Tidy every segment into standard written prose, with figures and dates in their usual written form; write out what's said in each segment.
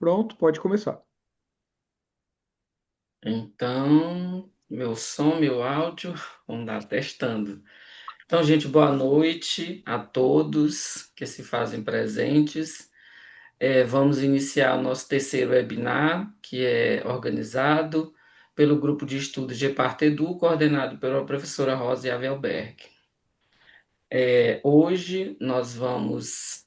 Pronto, pode começar. Então, meu som, meu áudio, vamos dar testando. Então, gente, boa noite a todos que se fazem presentes. Vamos iniciar o nosso terceiro webinar, que é organizado pelo grupo de estudos de Edu, coordenado pela professora Rosa Avelberg. Hoje nós vamos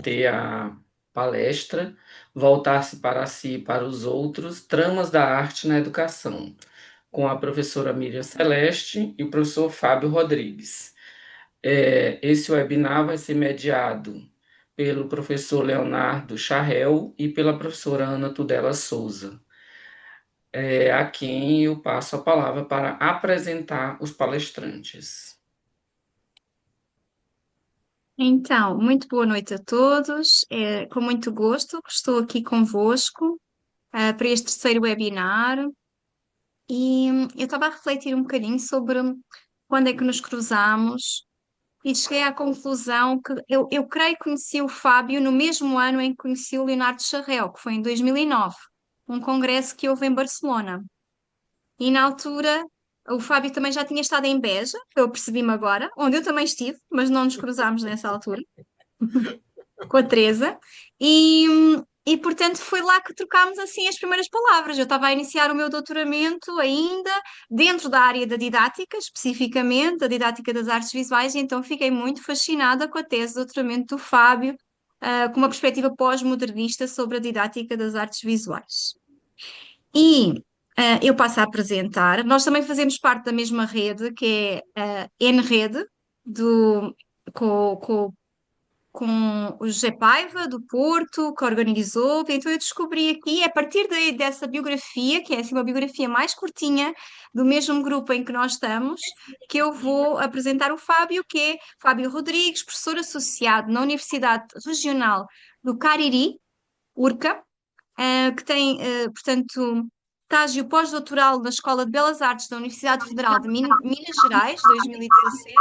ter a palestra Voltar-se para si e para os outros, tramas da arte na educação, com a professora Miriam Celeste e o professor Fábio Rodrigues. Esse webinar vai ser mediado pelo professor Leonardo Charrel e pela professora Ana Tudela Souza, a quem eu passo a palavra para apresentar os palestrantes. Então, muito boa noite a todos. É com muito gosto que estou aqui convosco, para este terceiro webinar. E eu estava a refletir um bocadinho sobre quando é que nos cruzamos e cheguei à conclusão que eu creio que conheci o Fábio no mesmo ano em que conheci o Leonardo Charrel, que foi em 2009, um congresso que houve em Barcelona. E na altura o Fábio também já tinha estado em Beja, eu percebi-me agora, onde eu também estive, mas não nos cruzámos nessa altura. Com a Teresa, e, portanto foi lá que trocámos assim as primeiras palavras. Eu estava a iniciar o meu doutoramento ainda dentro da área da didática, especificamente da didática das artes visuais, e então fiquei muito fascinada com a tese de doutoramento do Fábio, com uma perspectiva pós-modernista sobre a didática das artes visuais. E eu passo a apresentar. Nós também fazemos parte da mesma rede, que é a N-Rede, do, com com o José Paiva, do Porto, que organizou. Então eu descobri aqui, a partir dessa biografia, que é assim, uma biografia mais curtinha, do mesmo grupo em que nós estamos, que eu vou apresentar o Fábio, que é Fábio Rodrigues, professor associado na Universidade Regional do Cariri, URCA, que tem, portanto, estágio pós-doutoral na Escola de Belas Artes da Universidade Federal de Minas Gerais, 2017,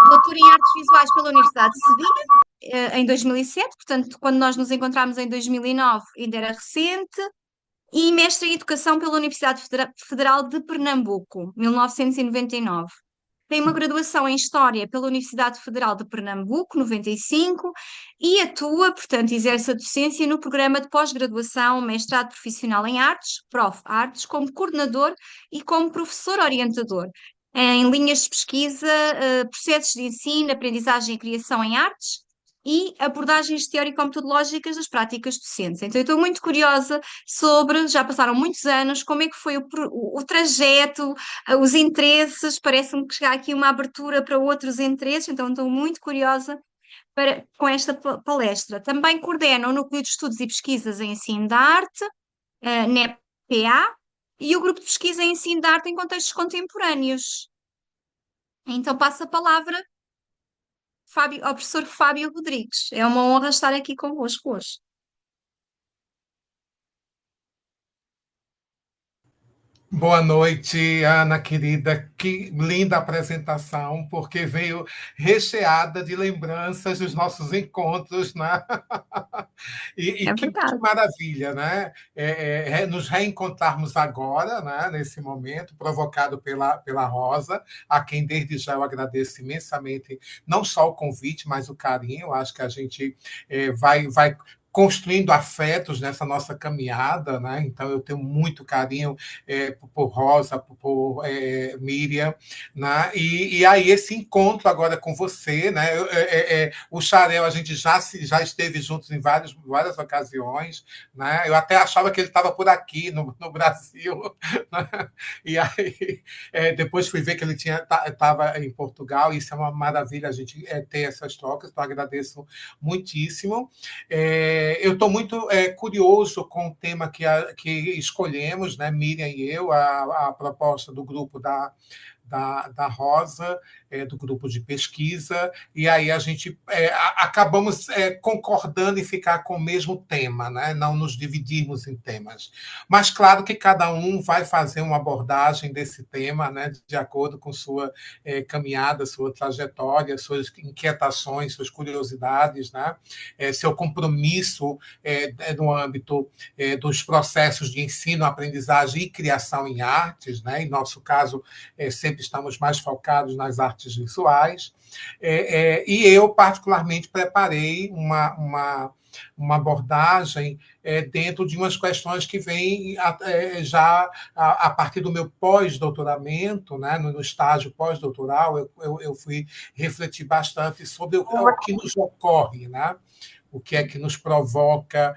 doutor em artes visuais pela Universidade de Sevilha, em 2007, portanto, quando nós nos encontramos em 2009, ainda era recente, e mestre em educação pela Universidade Federal de Pernambuco, 1999. Tem uma graduação em História pela Universidade Federal de Pernambuco, 95, e atua, portanto, exerce a docência no programa de pós-graduação, mestrado profissional em Artes, Prof. Artes, como coordenador e como professor orientador, em linhas de pesquisa, processos de ensino, aprendizagem e criação em artes e abordagens teórico-metodológicas das práticas docentes. Então, eu estou muito curiosa sobre, já passaram muitos anos, como é que foi o trajeto, os interesses, parece-me que chega aqui uma abertura para outros interesses, então estou muito curiosa com esta palestra. Também coordena o Núcleo de Estudos e Pesquisas em Ensino da Arte, NEPA, e o Grupo de Pesquisa em Ensino da Arte em Contextos Contemporâneos. Então passo a palavra ao professor Fábio Rodrigues. É uma honra estar aqui convosco hoje. Boa noite, Ana querida. Que linda apresentação, porque veio recheada de lembranças dos nossos encontros, né? E É que verdade. maravilha, né? Nos reencontrarmos agora, né? Nesse momento, provocado pela Rosa, a quem desde já eu agradeço imensamente, não só o convite, mas o carinho. Acho que a gente vai construindo afetos nessa nossa caminhada, né? Então eu tenho muito carinho por Rosa, por Miriam, né? E aí esse encontro agora com você, né? O Xarel, a gente já esteve juntos em várias ocasiões, né? Eu até achava que ele estava por aqui no Brasil, né? E aí depois fui ver que ele estava em Portugal. Isso é uma maravilha a gente ter essas trocas, então agradeço muitíssimo. Eu estou muito curioso com o tema que escolhemos, né, Miriam e eu, a proposta do grupo da Rosa, do grupo de pesquisa, e aí a gente acabamos concordando em ficar com o mesmo tema, né? Não nos dividirmos em temas. Mas claro que cada um vai fazer uma abordagem desse tema, né? De acordo com sua caminhada, sua trajetória, suas inquietações, suas curiosidades, né? Seu compromisso no âmbito dos processos de ensino, aprendizagem e criação em artes, né? Em nosso caso, sempre estamos mais focados nas artes visuais. E eu, particularmente, preparei uma abordagem dentro de umas questões que vêm já a partir do meu pós-doutoramento, né? No estágio pós-doutoral, eu fui refletir bastante sobre o que nos ocorre, né? O que é que nos provoca,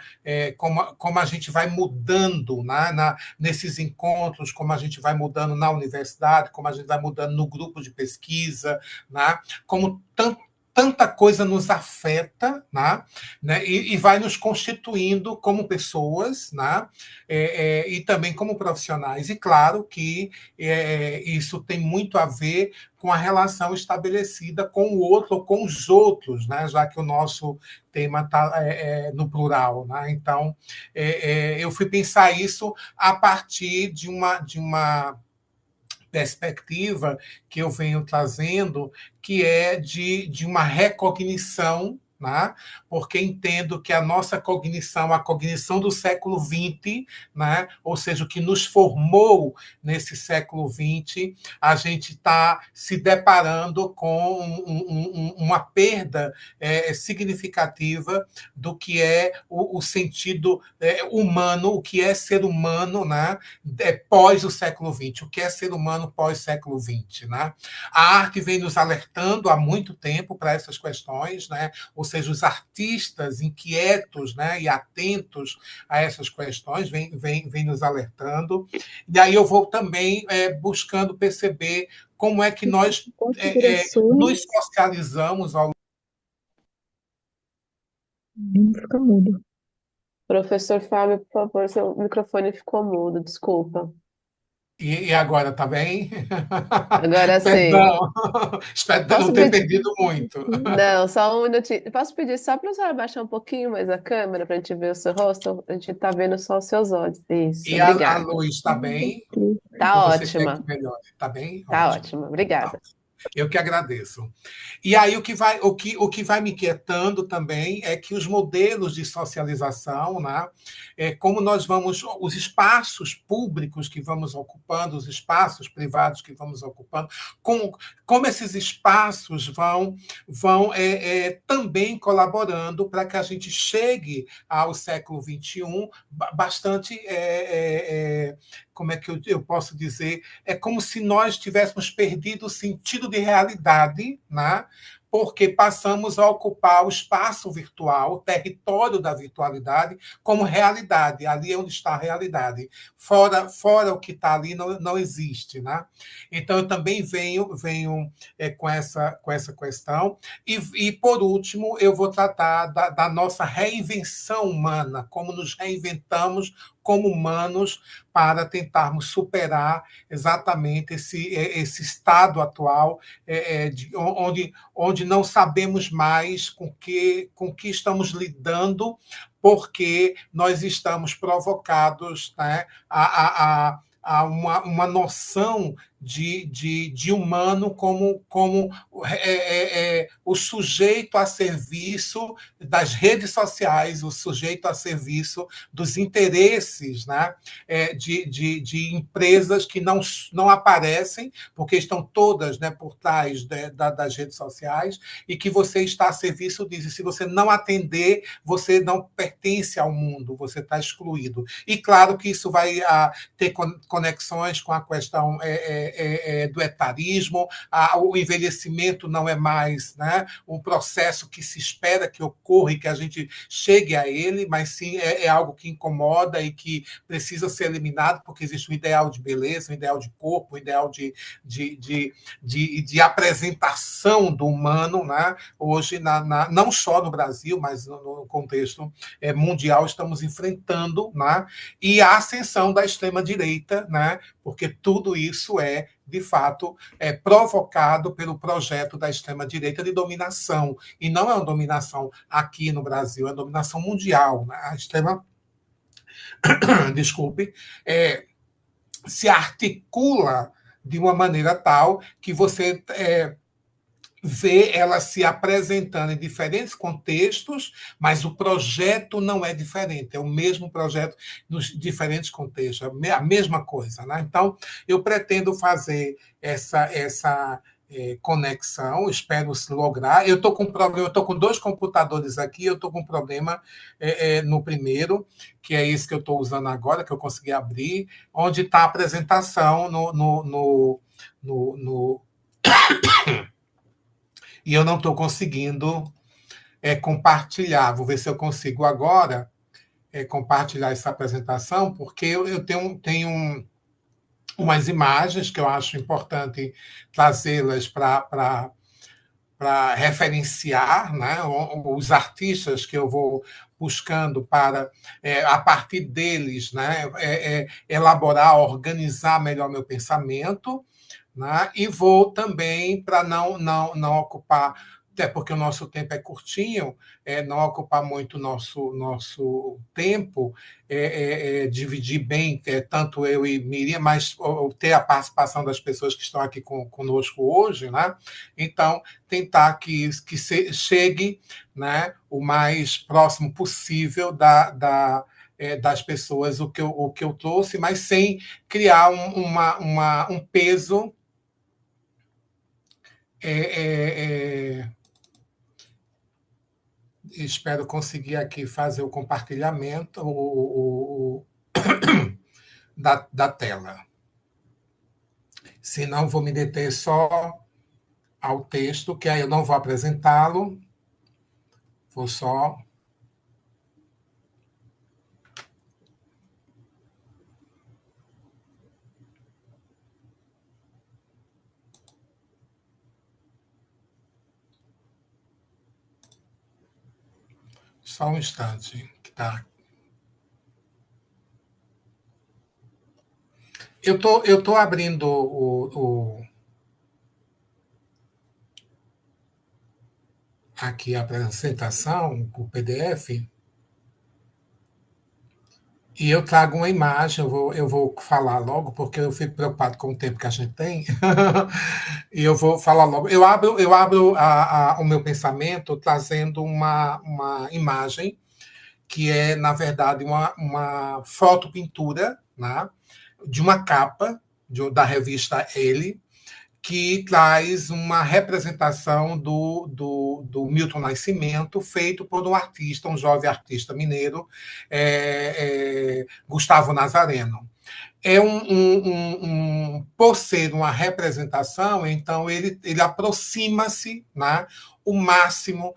como a gente vai mudando, né, nesses encontros, como a gente vai mudando na universidade, como a gente vai mudando no grupo de pesquisa, né, como tanta coisa nos afeta, né, e vai nos constituindo como pessoas, né, e também como profissionais. E claro que isso tem muito a ver com a relação estabelecida com o outro ou com os outros, né, já que o nosso tema está no plural. Né? Então, eu fui pensar isso a partir de uma perspectiva que eu venho trazendo, que é de uma recognição, né? Porque entendo que a nossa cognição, a cognição do século XX, né? Ou seja, o que nos formou nesse século XX, a gente está se deparando com uma perda significativa do que é o sentido humano, o que é ser humano, né? Pós o século XX, o que é ser humano pós século XX, né? A arte vem nos alertando há muito tempo para essas questões, né? Ou seja, os artistas inquietos, né, e atentos a essas questões vem nos alertando. E aí eu vou também buscando perceber como é que nós nos socializamos ao... Fica mudo. Professor Fábio, por favor, seu microfone ficou mudo, desculpa. E agora, tá bem? Agora sim. Perdão, espero não Posso ter pedir? perdido muito. Não, só um minutinho. Posso pedir só para você abaixar um pouquinho mais a câmera para a gente ver o seu rosto? A gente está vendo só os seus olhos. Isso, E a obrigada. luz está bem? Tá Ou você quer que ótima, melhore? Está bem? tá Ótimo. ótima, Tá. obrigada. Eu que agradeço. E aí o que vai me inquietando também é que os modelos de socialização, né, como nós vamos, os espaços públicos que vamos ocupando, os espaços privados que vamos ocupando, como esses espaços vão também colaborando para que a gente chegue ao século XXI bastante, como é que eu posso dizer, é como se nós tivéssemos perdido o sentido de realidade, né? Porque passamos a ocupar o espaço virtual, o território da virtualidade, como realidade. Ali é onde está a realidade. Fora o que está ali não existe. Né? Então, eu também venho com essa questão. E, por último, eu vou tratar da nossa reinvenção humana, como nos reinventamos como humanos para tentarmos superar exatamente esse estado atual, onde não sabemos mais com que estamos lidando, porque nós estamos provocados, né, a uma noção de humano como o sujeito a serviço das redes sociais, o sujeito a serviço dos interesses, né, de empresas que não aparecem, porque estão todas, né, por trás das redes sociais, e que você está a serviço disso. E se você não atender, você não pertence ao mundo, você está excluído. E claro que isso vai ter conexões com a questão do etarismo, o envelhecimento não é mais, né, um processo que se espera que ocorra e que a gente chegue a ele, mas sim é algo que incomoda e que precisa ser eliminado, porque existe um ideal de beleza, um ideal de corpo, um ideal de apresentação do humano, né? Hoje, não só no Brasil, mas no contexto mundial, estamos enfrentando, né? E a ascensão da extrema-direita, né? Porque tudo isso é, de fato, provocado pelo projeto da extrema-direita de dominação. E não é uma dominação aqui no Brasil, é uma dominação mundial. Né? A extrema... Desculpe. Se articula de uma maneira tal que você vê ela se apresentando em diferentes contextos, mas o projeto não é diferente, é o mesmo projeto nos diferentes contextos, é a mesma coisa. Né? Então, eu pretendo fazer essa conexão, espero se lograr. Eu estou com problema, eu estou com 2 computadores aqui, eu estou com problema no primeiro, que é esse que eu estou usando agora, que eu consegui abrir, onde está a apresentação no e eu não estou conseguindo compartilhar. Vou ver se eu consigo agora compartilhar essa apresentação, porque eu tenho umas imagens que eu acho importante trazê-las para referenciar, né, os artistas que eu vou buscando para, a partir deles, né, elaborar, organizar melhor meu pensamento, né, e vou também, para não ocupar, até porque o nosso tempo é curtinho, não ocupar muito o nosso tempo, dividir bem, tanto eu e Miriam, mas ter a participação das pessoas que estão aqui conosco hoje, né? Então, tentar que chegue, né, o mais próximo possível das pessoas o que eu trouxe, mas sem criar um peso espero conseguir aqui fazer o compartilhamento da tela. Senão, vou me deter só ao texto, que aí eu não vou apresentá-lo, vou só... Só um instante, que tá. Eu tô abrindo aqui a apresentação, o PDF, e eu trago uma imagem, eu vou falar logo, porque eu fico preocupado com o tempo que a gente tem, e eu vou falar logo. Eu abro o meu pensamento trazendo uma imagem, que é, na verdade, uma fotopintura, né, de uma capa da revista Elle, que traz uma representação do Milton Nascimento, feito por um artista, um jovem artista mineiro, Gustavo Nazareno. Por ser uma representação, então ele aproxima-se, né, o máximo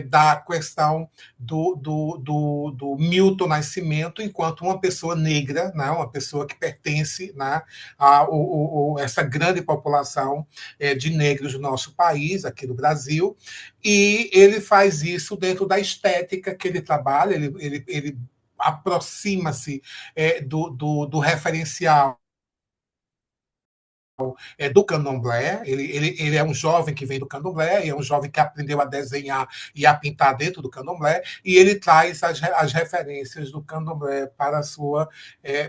da questão do Milton Nascimento enquanto uma pessoa negra, né, uma pessoa que pertence, né, a essa grande população de negros do nosso país, aqui do Brasil, e ele faz isso dentro da estética que ele trabalha, ele aproxima-se do referencial do candomblé. Ele é um jovem que vem do candomblé, é um jovem que aprendeu a desenhar e a pintar dentro do candomblé, e ele traz as referências do candomblé para a sua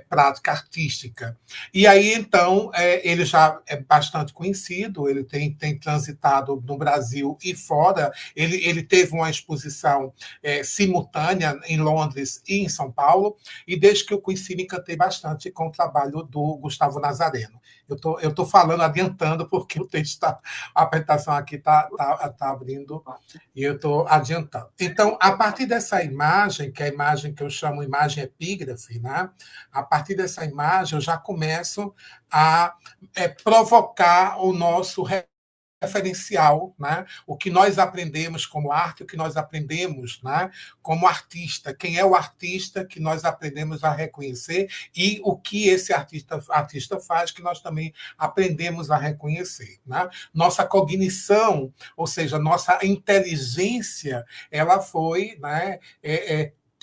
prática artística. E aí, então, ele já é bastante conhecido, ele tem transitado no Brasil e fora, ele teve uma exposição simultânea em Londres e em São Paulo, e desde que eu conheci, me encantei bastante com o trabalho do Gustavo Nazareno. Eu estou falando, adiantando, porque o texto a apresentação aqui está abrindo e eu estou adiantando. Então, a partir dessa imagem, que é a imagem que eu chamo imagem epígrafe, né? A partir dessa imagem, eu já começo a provocar o nosso referencial, né? O que nós aprendemos como arte, o que nós aprendemos, né, como artista, quem é o artista que nós aprendemos a reconhecer e o que esse artista faz que nós também aprendemos a reconhecer. Né? Nossa cognição, ou seja, nossa inteligência, ela foi, né,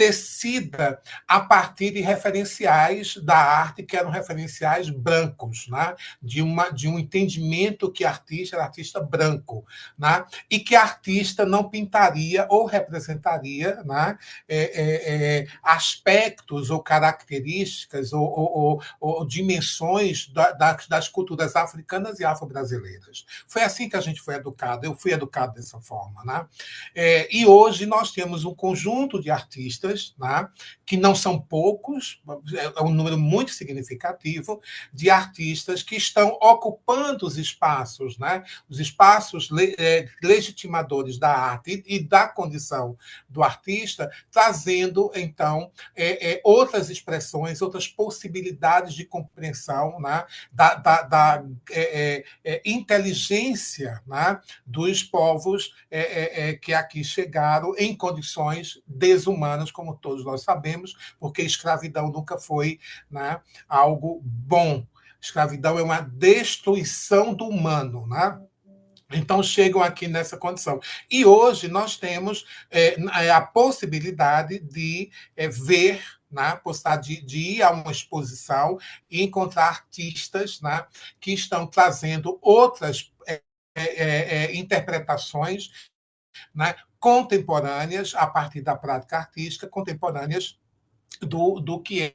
tecida a partir de referenciais da arte que eram referenciais brancos, né? De um entendimento que artista era artista branco, né? E que artista não pintaria ou representaria, né? Aspectos ou características ou dimensões das culturas africanas e afro-brasileiras. Foi assim que a gente foi educado, eu fui educado dessa forma, né? E hoje nós temos um conjunto de artistas, né, que não são poucos, é um número muito significativo de artistas que estão ocupando os espaços, né, os espaços legitimadores da arte e da condição do artista, trazendo, então, outras expressões, outras possibilidades de compreensão, né, da inteligência, né, dos povos que aqui chegaram em condições desumanas, como todos nós sabemos, porque escravidão nunca foi, né, algo bom. Escravidão é uma destruição do humano, né? Então, chegam aqui nessa condição. E hoje nós temos a possibilidade de ver, né, de ir a uma exposição e encontrar artistas, né, que estão trazendo outras interpretações, né, contemporâneas, a partir da prática artística, contemporâneas do que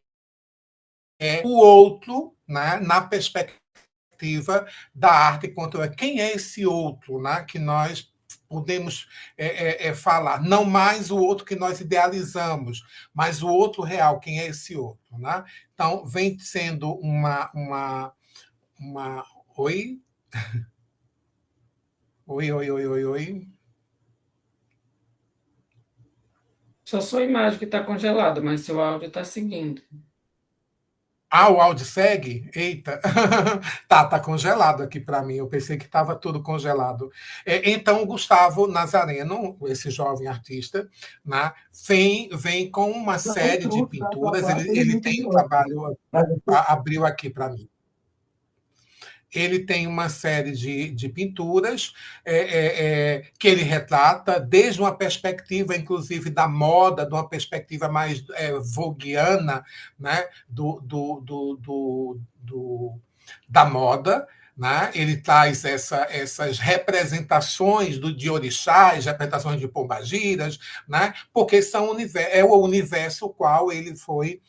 é o outro, né, na perspectiva da arte contemporânea. Quem é esse outro, né, que nós podemos falar? Não mais o outro que nós idealizamos, mas o outro real. Quem é esse outro? Né? Então, vem sendo uma... Oi? Oi, oi, oi, oi, oi. Só sua imagem que está congelada, mas seu áudio está seguindo. Ah, o áudio segue? Eita, tá congelado aqui para mim. Eu pensei que estava tudo congelado. Então, o Gustavo Nazareno, esse jovem artista, né, vem com uma série de pinturas. Ele tem um trabalho, abriu aqui para mim. Ele tem uma série de pinturas que ele retrata desde uma perspectiva, inclusive, da moda, de uma perspectiva mais voguiana, né, da moda. Né? Ele traz essas representações de orixás, representações de pombagiras, né? Porque é o universo qual ele foi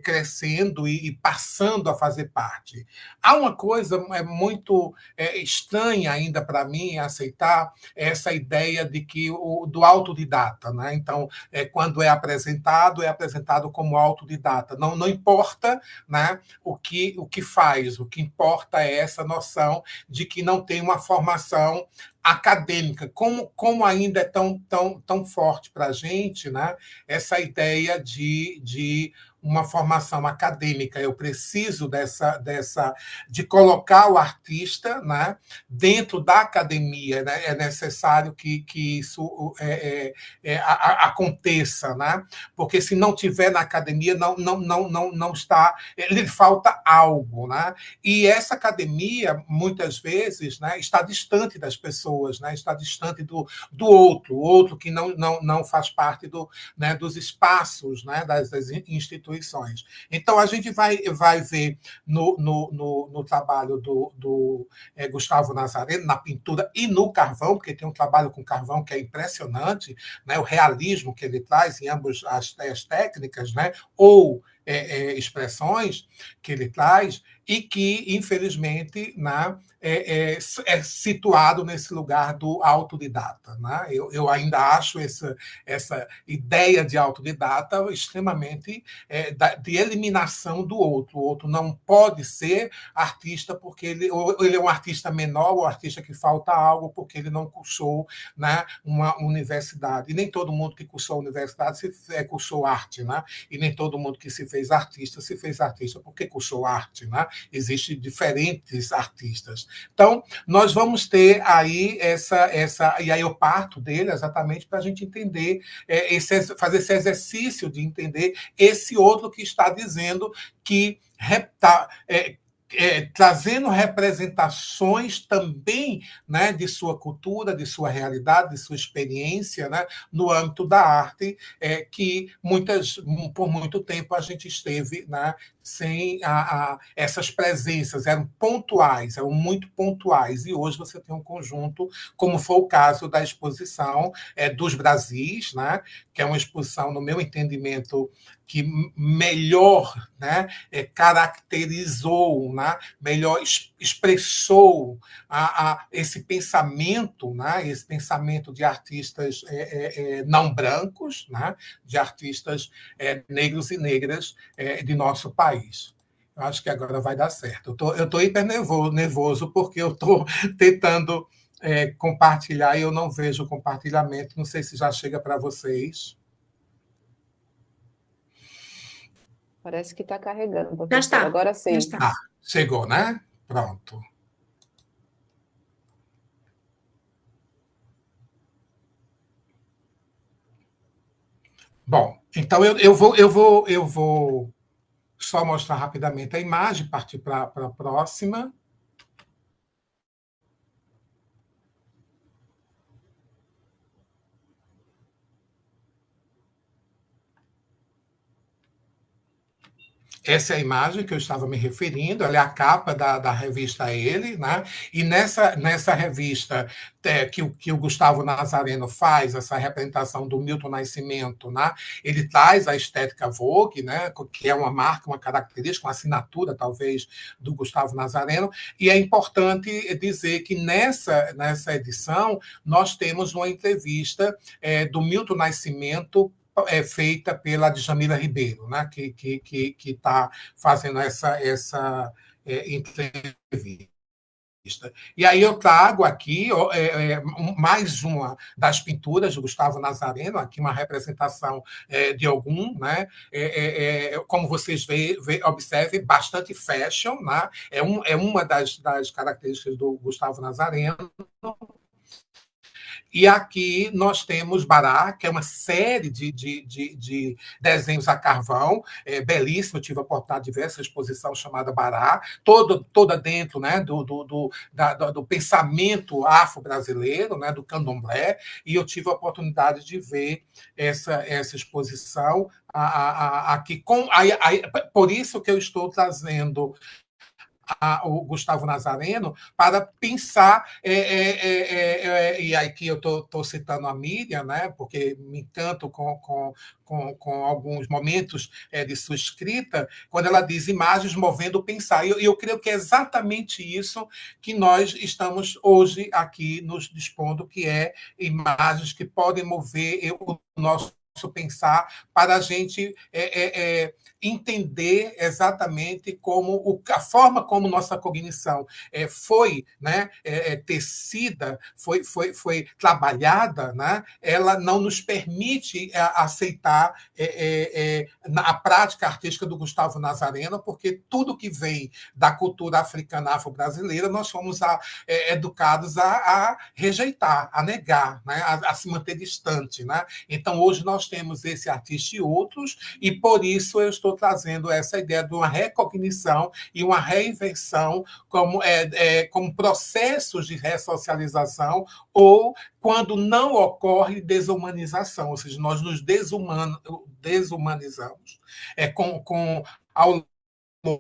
crescendo e passando a fazer parte. Há uma coisa muito estranha ainda para mim aceitar essa ideia de que do autodidata. Né? Então, quando é apresentado como autodidata. Não importa, né, o que faz, o que importa é essa noção de que não tem uma formação acadêmica, como ainda é tão forte para a gente, né? Essa ideia de uma formação acadêmica. Eu preciso de colocar o artista, né, dentro da academia. Né? É necessário que isso aconteça, né? Porque se não tiver na academia, não está, lhe falta algo. Né? E essa academia, muitas vezes, né, está distante das pessoas, né? Está distante do outro, o outro que não faz parte né, dos espaços, né, das instituições. Então, a gente vai ver no trabalho do Gustavo Nazareno, na pintura e no carvão, porque tem um trabalho com carvão que é impressionante, né, o realismo que ele traz em ambas as técnicas, né, ou expressões que ele traz, e que, infelizmente, né, é situado nesse lugar do autodidata. Né? Eu ainda acho essa ideia de autodidata extremamente de eliminação do outro. O outro não pode ser artista porque ele é um artista menor, ou artista que falta algo porque ele não cursou, né, uma universidade. E nem todo mundo que cursou a universidade cursou arte. Né? E nem todo mundo que se fez artista porque cursou arte. Né? Existem diferentes artistas. Então, nós vamos ter aí e aí eu parto dele exatamente para a gente entender, fazer esse exercício de entender esse outro que está dizendo que trazendo representações também, né, de sua cultura, de sua realidade, de sua experiência, né, no âmbito da arte, que por muito tempo a gente esteve, né, sem essas presenças, eram muito pontuais, e hoje você tem um conjunto, como foi o caso da exposição dos Brasis, né, que é uma exposição, no meu entendimento, que melhor, né, caracterizou, né, melhor expressou esse pensamento, né, esse pensamento de artistas não brancos, né, de artistas negros e negras de nosso país. Eu acho que agora vai dar certo. Eu estou hiper nervoso porque eu estou tentando compartilhar e eu não vejo o compartilhamento. Não sei se já chega para vocês. Parece que está carregando, Já professor. está, Agora já sim. está. Chegou, né? Pronto. Bom, então eu vou só mostrar rapidamente a imagem, partir para a próxima. Essa é a imagem que eu estava me referindo, ela é a capa da revista Ele, né? E nessa revista que o Gustavo Nazareno faz, essa representação do Milton Nascimento, né? Ele traz a estética Vogue, né? Que é uma marca, uma característica, uma assinatura, talvez, do Gustavo Nazareno, e é importante dizer que nessa edição nós temos uma entrevista do Milton Nascimento feita pela Djamila Ribeiro, né, que está fazendo essa entrevista. E aí eu trago aqui mais uma das pinturas do Gustavo Nazareno, aqui uma representação de algum, né? Como vocês observem, bastante fashion, né? É uma das características do Gustavo Nazareno. E aqui nós temos Bará, que é uma série de desenhos a carvão, belíssimo. Eu tive a oportunidade de ver essa exposição chamada Bará, toda dentro, né, do pensamento afro-brasileiro, né, do candomblé, e eu tive a oportunidade de ver essa exposição aqui. Por isso que eu estou trazendo o Gustavo Nazareno para pensar, e aqui eu estou citando a Miriam, né, porque me encanto com alguns momentos de sua escrita, quando ela diz imagens movendo o pensar. E eu creio que é exatamente isso que nós estamos hoje aqui nos dispondo, que é imagens que podem mover o nosso pensar para a gente entender exatamente a forma como nossa cognição foi, né, tecida, foi trabalhada, né, ela não nos permite aceitar a prática artística do Gustavo Nazareno, porque tudo que vem da cultura africana afro-brasileira nós fomos educados a rejeitar, a negar, né, a se manter distante, né? Então, hoje nós temos esse artista e outros, e por isso eu estou trazendo essa ideia de uma recognição e uma reinvenção como processos de ressocialização ou quando não ocorre desumanização, ou seja, nós nos desumanizamos ao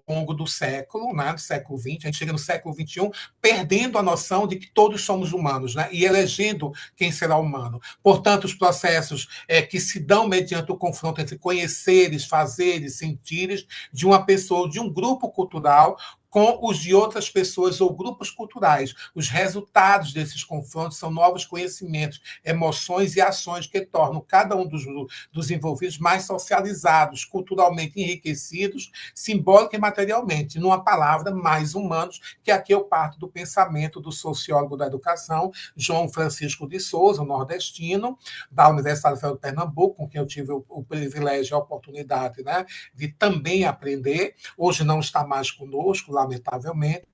longo do século, né, do século XX, a gente chega no século XXI, perdendo a noção de que todos somos humanos, né, e elegendo quem será humano. Portanto, os processos que se dão mediante o confronto entre conheceres, fazeres, sentires de uma pessoa, de um grupo cultural, com os de outras pessoas ou grupos culturais. Os resultados desses confrontos são novos conhecimentos, emoções e ações que tornam cada um dos envolvidos mais socializados, culturalmente enriquecidos, simbólica e materialmente, numa palavra, mais humanos, que aqui eu parto do pensamento do sociólogo da educação, João Francisco de Souza, nordestino, da Universidade Federal de Pernambuco, com quem eu tive o privilégio e a oportunidade, né, de também aprender. Hoje não está mais conosco, lamentavelmente,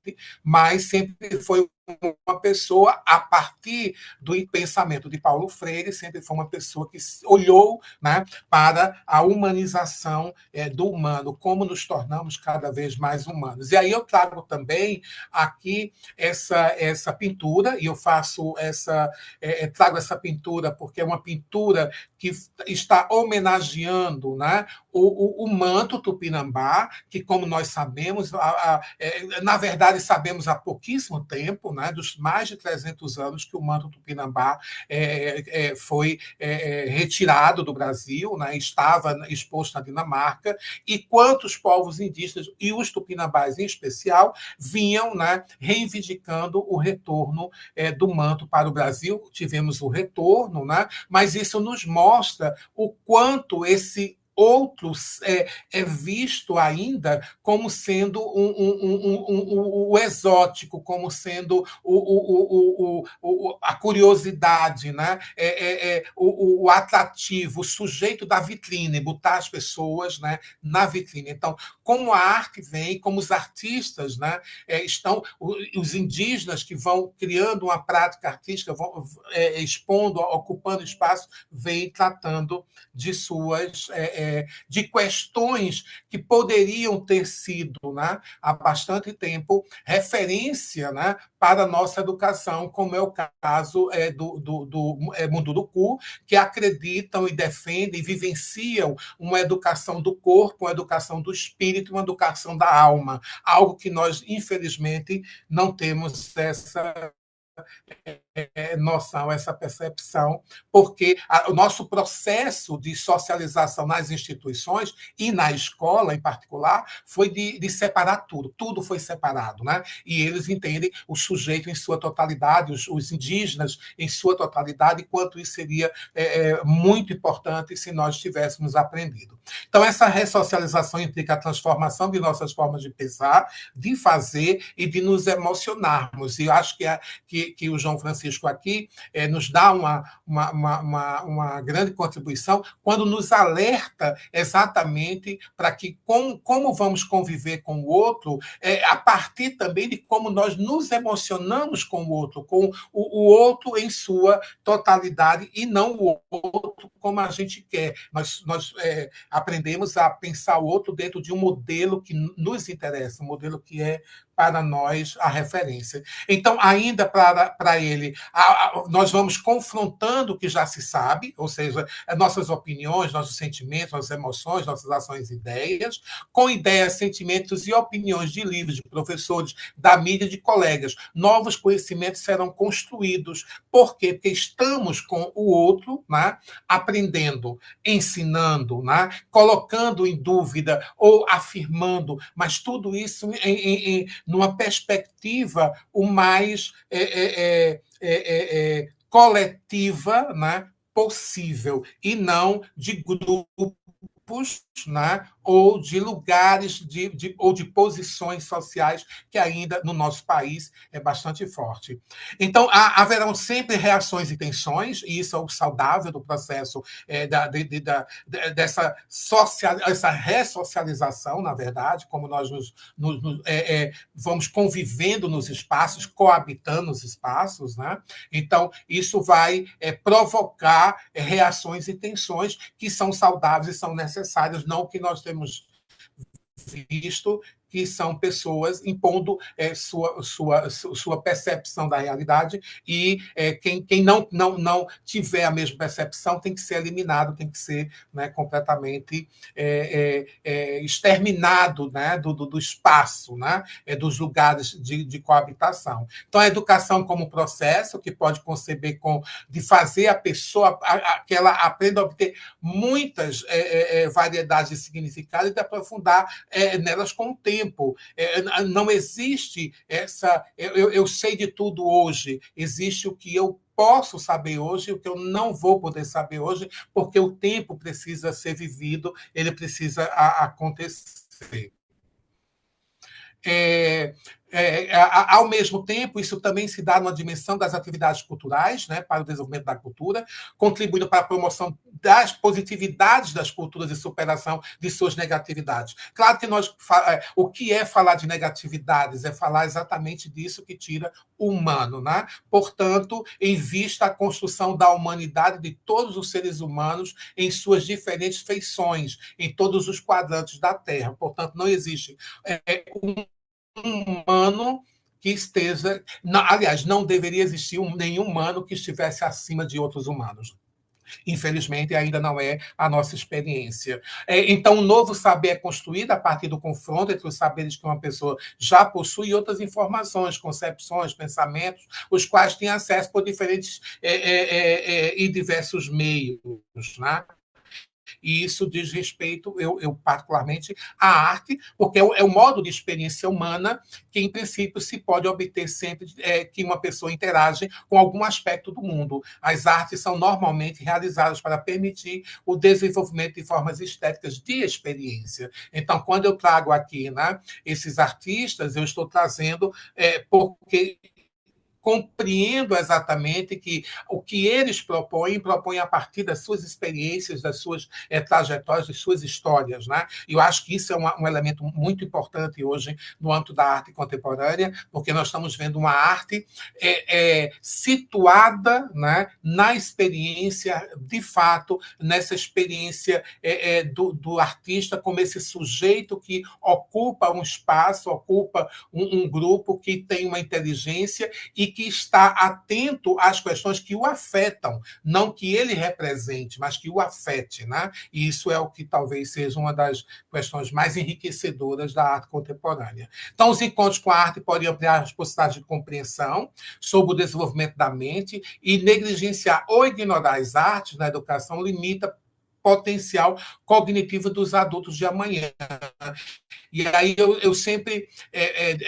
mas sempre foi uma pessoa, a partir do pensamento de Paulo Freire, sempre foi uma pessoa que olhou, né, para a humanização do humano, como nos tornamos cada vez mais humanos. E aí eu trago também aqui essa pintura, e eu faço trago essa pintura porque é uma pintura que está homenageando, né, o manto tupinambá, que, como nós sabemos, na verdade, sabemos há pouquíssimo tempo, né, dos mais de 300 anos que o manto tupinambá foi retirado do Brasil, né, estava exposto na Dinamarca, e quantos povos indígenas, e os tupinambás em especial, vinham, né, reivindicando o retorno do manto para o Brasil. Tivemos o retorno, né, mas isso nos mostra o quanto esse outros é visto ainda como sendo o exótico, como sendo a curiosidade, né? O atrativo, o sujeito da vitrine, botar as pessoas, né, na vitrine. Então, como a arte vem, como os artistas, né, estão, os indígenas que vão criando uma prática artística, vão expondo, ocupando espaço, vêm tratando de suas de questões que poderiam ter sido, né, há bastante tempo, referência, né, para a nossa educação, como é o caso do Mundo do Cu, que acreditam e defendem e vivenciam uma educação do corpo, uma educação do espírito, uma educação da alma, algo que nós, infelizmente, não temos essa noção, essa percepção, porque o nosso processo de socialização nas instituições e na escola, em particular, foi de separar tudo. Tudo foi separado, né? E eles entendem o sujeito em sua totalidade, os indígenas em sua totalidade, quanto isso seria muito importante se nós tivéssemos aprendido. Então, essa ressocialização implica a transformação de nossas formas de pensar, de fazer e de nos emocionarmos. E eu acho que o João Francisco aqui nos dá uma grande contribuição quando nos alerta exatamente para que como vamos conviver com o outro, a partir também de como nós nos emocionamos com o outro em sua totalidade e não o outro como a gente quer. Nós aprendemos a pensar o outro dentro de um modelo que nos interessa, um modelo que é para nós a referência. Então, ainda para ele, nós vamos confrontando o que já se sabe, ou seja, nossas opiniões, nossos sentimentos, nossas emoções, nossas ações e ideias, com ideias, sentimentos e opiniões de livros, de professores, da mídia, de colegas. Novos conhecimentos serão construídos. Por quê? Porque estamos com o outro, né, aprendendo, ensinando, né, colocando em dúvida ou afirmando, mas tudo isso numa perspectiva o mais coletiva, né, possível, e não de grupos, né, ou de lugares ou de posições sociais que ainda no nosso país é bastante forte. Então, haverão sempre reações e tensões, e isso é o saudável do processo dessa essa ressocialização, na verdade, como nós vamos convivendo nos espaços, coabitando nos espaços, né? Então, isso vai provocar reações e tensões que são saudáveis e são necessárias, não que nós temos visto que são pessoas impondo sua percepção da realidade, e quem não tiver a mesma percepção tem que ser eliminado, tem que ser, né, completamente exterminado, né, do espaço, né, dos lugares de coabitação. Então, a educação como processo que pode conceber de fazer a pessoa que ela aprenda a obter muitas variedades de significado e de aprofundar nelas com o tempo. Não existe essa... Eu sei de tudo hoje. Existe o que eu posso saber hoje e o que eu não vou poder saber hoje, porque o tempo precisa ser vivido, ele precisa acontecer. Ao mesmo tempo, isso também se dá numa dimensão das atividades culturais, né, para o desenvolvimento da cultura, contribuindo para a promoção das positividades das culturas e superação de suas negatividades. Claro que o que é falar de negatividades é falar exatamente disso que tira o humano, né? Portanto, em vista a construção da humanidade de todos os seres humanos em suas diferentes feições, em todos os quadrantes da Terra. Portanto, não existe um humano que esteja... Aliás, não deveria existir nenhum humano que estivesse acima de outros humanos. Infelizmente, ainda não é a nossa experiência. Então, o novo saber é construído a partir do confronto entre os saberes que uma pessoa já possui e outras informações, concepções, pensamentos, os quais tem acesso por diferentes e diversos meios, né? E isso diz respeito, eu particularmente, à arte, porque é o modo de experiência humana que, em princípio, se pode obter sempre que uma pessoa interage com algum aspecto do mundo. As artes são normalmente realizadas para permitir o desenvolvimento de formas estéticas de experiência. Então, quando eu trago aqui, né, esses artistas, eu estou trazendo porque compreendo exatamente que o que eles propõem a partir das suas experiências, das suas trajetórias, das suas histórias, né? E eu acho que isso é um elemento muito importante hoje no âmbito da arte contemporânea, porque nós estamos vendo uma arte situada, né, na experiência, de fato, nessa experiência do artista como esse sujeito que ocupa um espaço, ocupa um grupo que tem uma inteligência e que está atento às questões que o afetam, não que ele represente, mas que o afete, né? E isso é o que talvez seja uma das questões mais enriquecedoras da arte contemporânea. Então, os encontros com a arte podem ampliar as possibilidades de compreensão sobre o desenvolvimento da mente e negligenciar ou ignorar as artes na educação limita potencial cognitivo dos adultos de amanhã. E aí eu sempre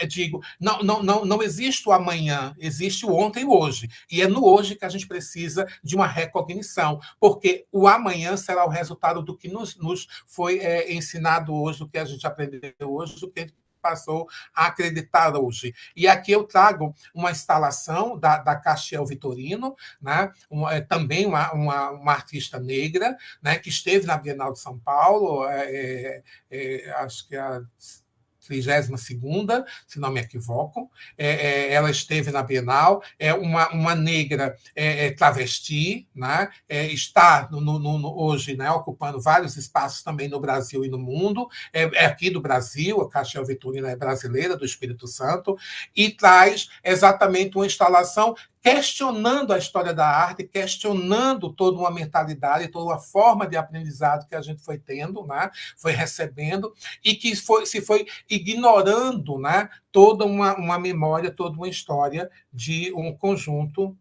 digo, não existe o amanhã, existe o ontem e o hoje. E é no hoje que a gente precisa de uma recognição, porque o amanhã será o resultado do que nos foi ensinado hoje, do que a gente aprendeu hoje, do que a gente passou a acreditar hoje. E aqui eu trago uma instalação da Castiel Vitorino, né? Também uma artista negra, né? Que esteve na Bienal de São Paulo, acho que é a 32ª, se não me equivoco. Ela esteve na Bienal, uma negra travesti, né? Está hoje, né, ocupando vários espaços também no Brasil e no mundo, aqui do Brasil, a Castiel Vitorino é brasileira, do Espírito Santo, e traz exatamente uma instalação questionando a história da arte, questionando toda uma mentalidade, toda uma forma de aprendizado que a gente foi tendo, né? Foi recebendo, e que se foi ignorando, né? Toda uma memória, toda uma história de um conjunto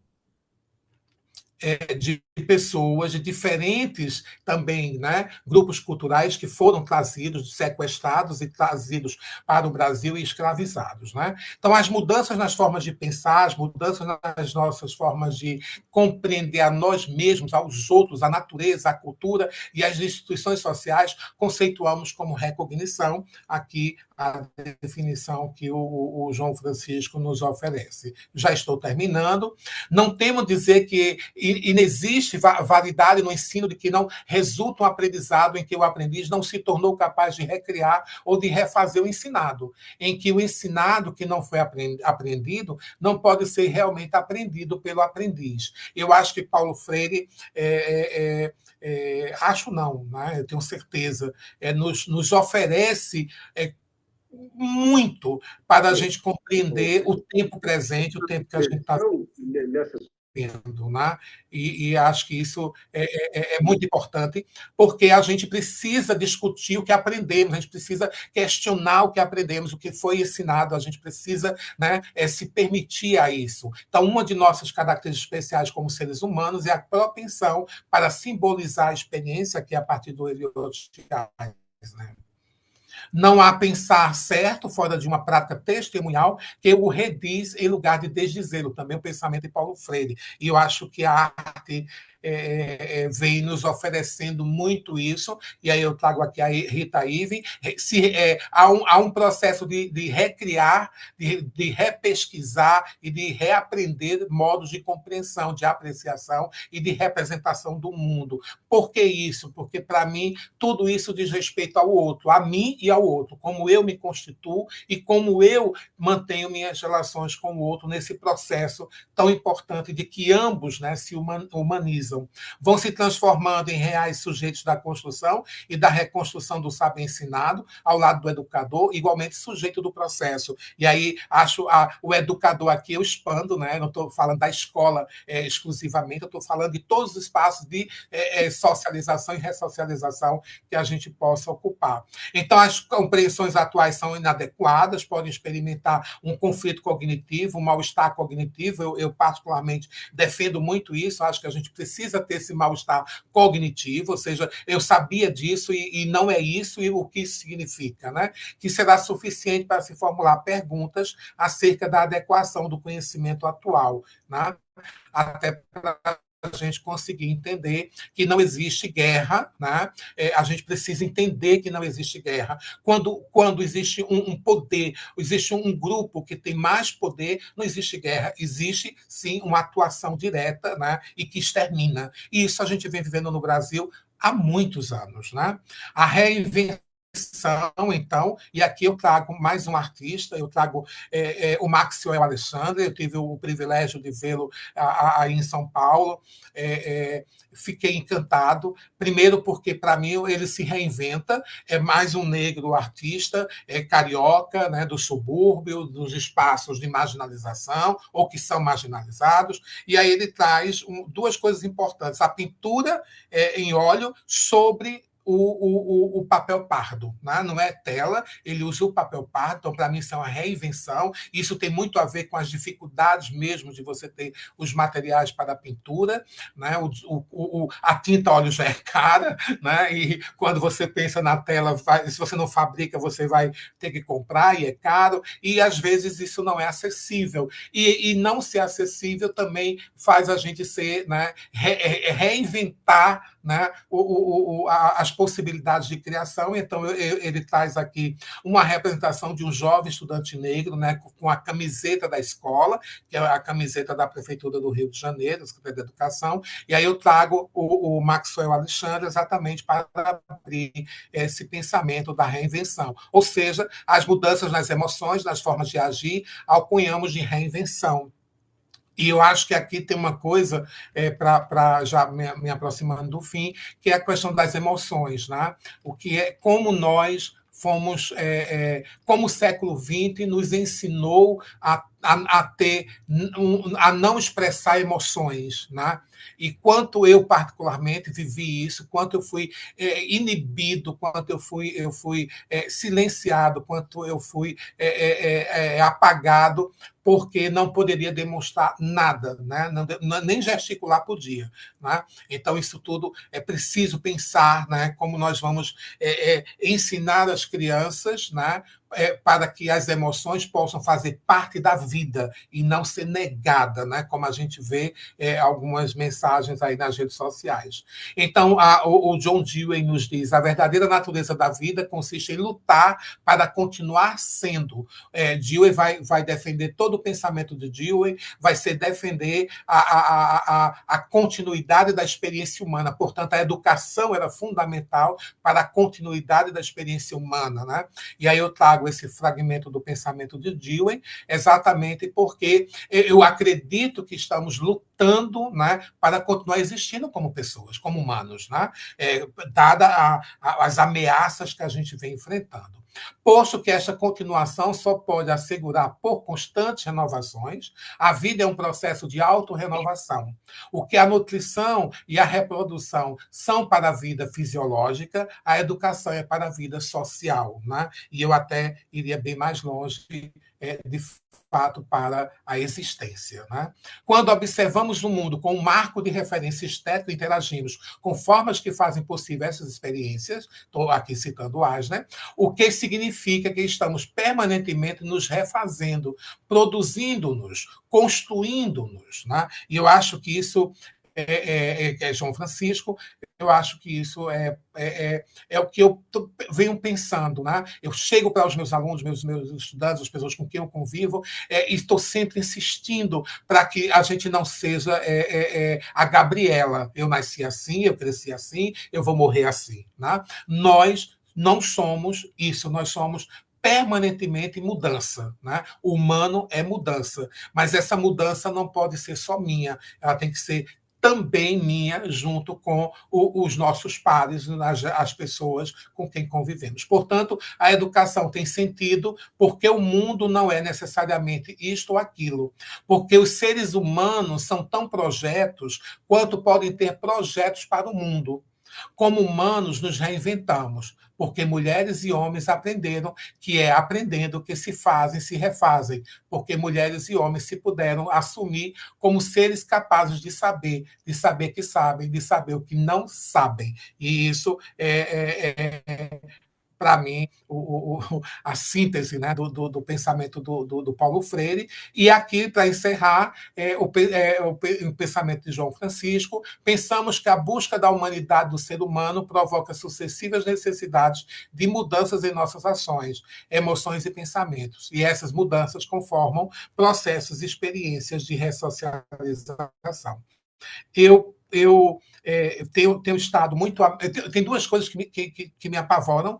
de pessoas de diferentes também, né, grupos culturais que foram trazidos, sequestrados e trazidos para o Brasil e escravizados, né? Então, as mudanças nas formas de pensar, as mudanças nas nossas formas de compreender a nós mesmos, aos outros, a natureza, a cultura e as instituições sociais, conceituamos como recognição, aqui a definição que o João Francisco nos oferece. Já estou terminando. Não temo dizer que inexiste validade no ensino de que não resulta um aprendizado em que o aprendiz não se tornou capaz de recriar ou de refazer o ensinado, em que o ensinado que não foi aprendido não pode ser realmente aprendido pelo aprendiz. Eu acho que Paulo Freire, acho não, né? Eu tenho certeza, nos oferece muito para a gente compreender o tempo presente, o tempo que a gente está vendo, né? E acho que isso é muito importante, porque a gente precisa discutir o que aprendemos, a gente precisa questionar o que aprendemos, o que foi ensinado, a gente precisa, né, se permitir a isso. Então, uma de nossas características especiais como seres humanos é a propensão para simbolizar a experiência, que é a partir do Eliot Gás, né? Não há pensar certo fora de uma prática testemunhal que o rediz em lugar de desdizê-lo. Também o pensamento de Paulo Freire. E eu acho que a arte vem nos oferecendo muito isso, e aí eu trago aqui a Rita Ive, há um processo de recriar, de repesquisar e de reaprender modos de compreensão, de apreciação e de representação do mundo. Por que isso? Porque, para mim, tudo isso diz respeito ao outro, a mim e ao outro, como eu me constituo e como eu mantenho minhas relações com o outro nesse processo tão importante de que ambos, né, se humanizam, vão se transformando em reais sujeitos da construção e da reconstrução do saber ensinado, ao lado do educador, igualmente sujeito do processo. E aí, acho o educador aqui, eu expando, né? Não estou falando da escola exclusivamente, eu estou falando de todos os espaços de socialização e ressocialização que a gente possa ocupar. Então, as compreensões atuais são inadequadas, podem experimentar um conflito cognitivo, um mal-estar cognitivo. Eu particularmente, defendo muito isso, acho que a gente precisa ter esse mal-estar cognitivo, ou seja, eu sabia disso e não é isso, e o que isso significa, né? Que será suficiente para se formular perguntas acerca da adequação do conhecimento atual, né? Até para a gente conseguir entender que não existe guerra, né? A gente precisa entender que não existe guerra. Quando existe um poder, existe um grupo que tem mais poder, não existe guerra, existe, sim, uma atuação direta, né? E que extermina. E isso a gente vem vivendo no Brasil há muitos anos, né? A reinvenção, então, e aqui eu trago mais um artista, eu trago o Maxwell Alexandre, eu tive o privilégio de vê-lo aí em São Paulo, fiquei encantado, primeiro porque, para mim, ele se reinventa, é mais um negro artista, carioca, né, do subúrbio, dos espaços de marginalização, ou que são marginalizados, e aí ele traz duas coisas importantes, a pintura em óleo sobre o papel pardo, né? Não é tela, ele usa o papel pardo, então, para mim, isso é uma reinvenção. Isso tem muito a ver com as dificuldades mesmo de você ter os materiais para a pintura, né? A tinta óleo já é cara, né? E quando você pensa na tela, se você não fabrica, você vai ter que comprar, e é caro, e às vezes isso não é acessível. E não ser acessível também faz a gente né, reinventar, né, as possibilidades de criação. Então, ele traz aqui uma representação de um jovem estudante negro, né, com a camiseta da escola, que é a camiseta da Prefeitura do Rio de Janeiro, Secretaria da Educação, e aí eu trago o Maxwell Alexandre exatamente para abrir esse pensamento da reinvenção. Ou seja, as mudanças nas emoções, nas formas de agir, alcunhamos de reinvenção. E eu acho que aqui tem uma coisa, para já me aproximando do fim, que é a questão das emoções, né? O que é como nós fomos, como o século XX nos ensinou a não expressar emoções, né? E quanto eu, particularmente, vivi isso, quanto eu fui inibido, quanto eu fui silenciado, quanto eu fui apagado, porque não poderia demonstrar nada, né? Nem gesticular podia, né? Então, isso tudo é preciso pensar, né? Como nós vamos ensinar as crianças, né? Para que as emoções possam fazer parte da vida e não ser negada, né? Como a gente vê algumas mensagens aí nas redes sociais. Então, o John Dewey nos diz: a verdadeira natureza da vida consiste em lutar para continuar sendo. Dewey vai defender todo o pensamento de Dewey, vai ser defender a continuidade da experiência humana. Portanto, a educação era fundamental para a continuidade da experiência humana, né? E aí eu trago esse fragmento do pensamento de Dewey, exatamente porque eu acredito que estamos lutando, né, para continuar existindo como pessoas, como humanos, né? Dada as ameaças que a gente vem enfrentando. Posto que esta continuação só pode assegurar por constantes renovações, a vida é um processo de autorrenovação. O que a nutrição e a reprodução são para a vida fisiológica, a educação é para a vida social, né? E eu até iria bem mais longe, de fato, para a existência, né? Quando observamos o mundo com um marco de referência estético, interagimos com formas que fazem possível essas experiências, estou aqui citando Asner, o que significa que estamos permanentemente nos refazendo, produzindo-nos, construindo-nos, né? E eu acho que isso é João Francisco. Eu acho que isso é o que eu venho pensando, né? Eu chego para os meus alunos, meus estudantes, as pessoas com quem eu convivo, e estou sempre insistindo para que a gente não seja a Gabriela. Eu nasci assim, eu cresci assim, eu vou morrer assim, né? Nós não somos isso, nós somos permanentemente mudança, né? O humano é mudança, mas essa mudança não pode ser só minha, ela tem que ser também minha, junto com os nossos pares, as pessoas com quem convivemos. Portanto, a educação tem sentido porque o mundo não é necessariamente isto ou aquilo, porque os seres humanos são tão projetos quanto podem ter projetos para o mundo. Como humanos, nos reinventamos, porque mulheres e homens aprenderam que é aprendendo que se fazem, se refazem, porque mulheres e homens se puderam assumir como seres capazes de saber que sabem, de saber o que não sabem. E isso para mim, a síntese, né, do pensamento do Paulo Freire. E aqui, para encerrar, o pensamento de João Francisco, pensamos que a busca da humanidade do ser humano provoca sucessivas necessidades de mudanças em nossas ações, emoções e pensamentos. E essas mudanças conformam processos e experiências de ressocialização. Eu tenho estado muito. Tem duas coisas que me apavoram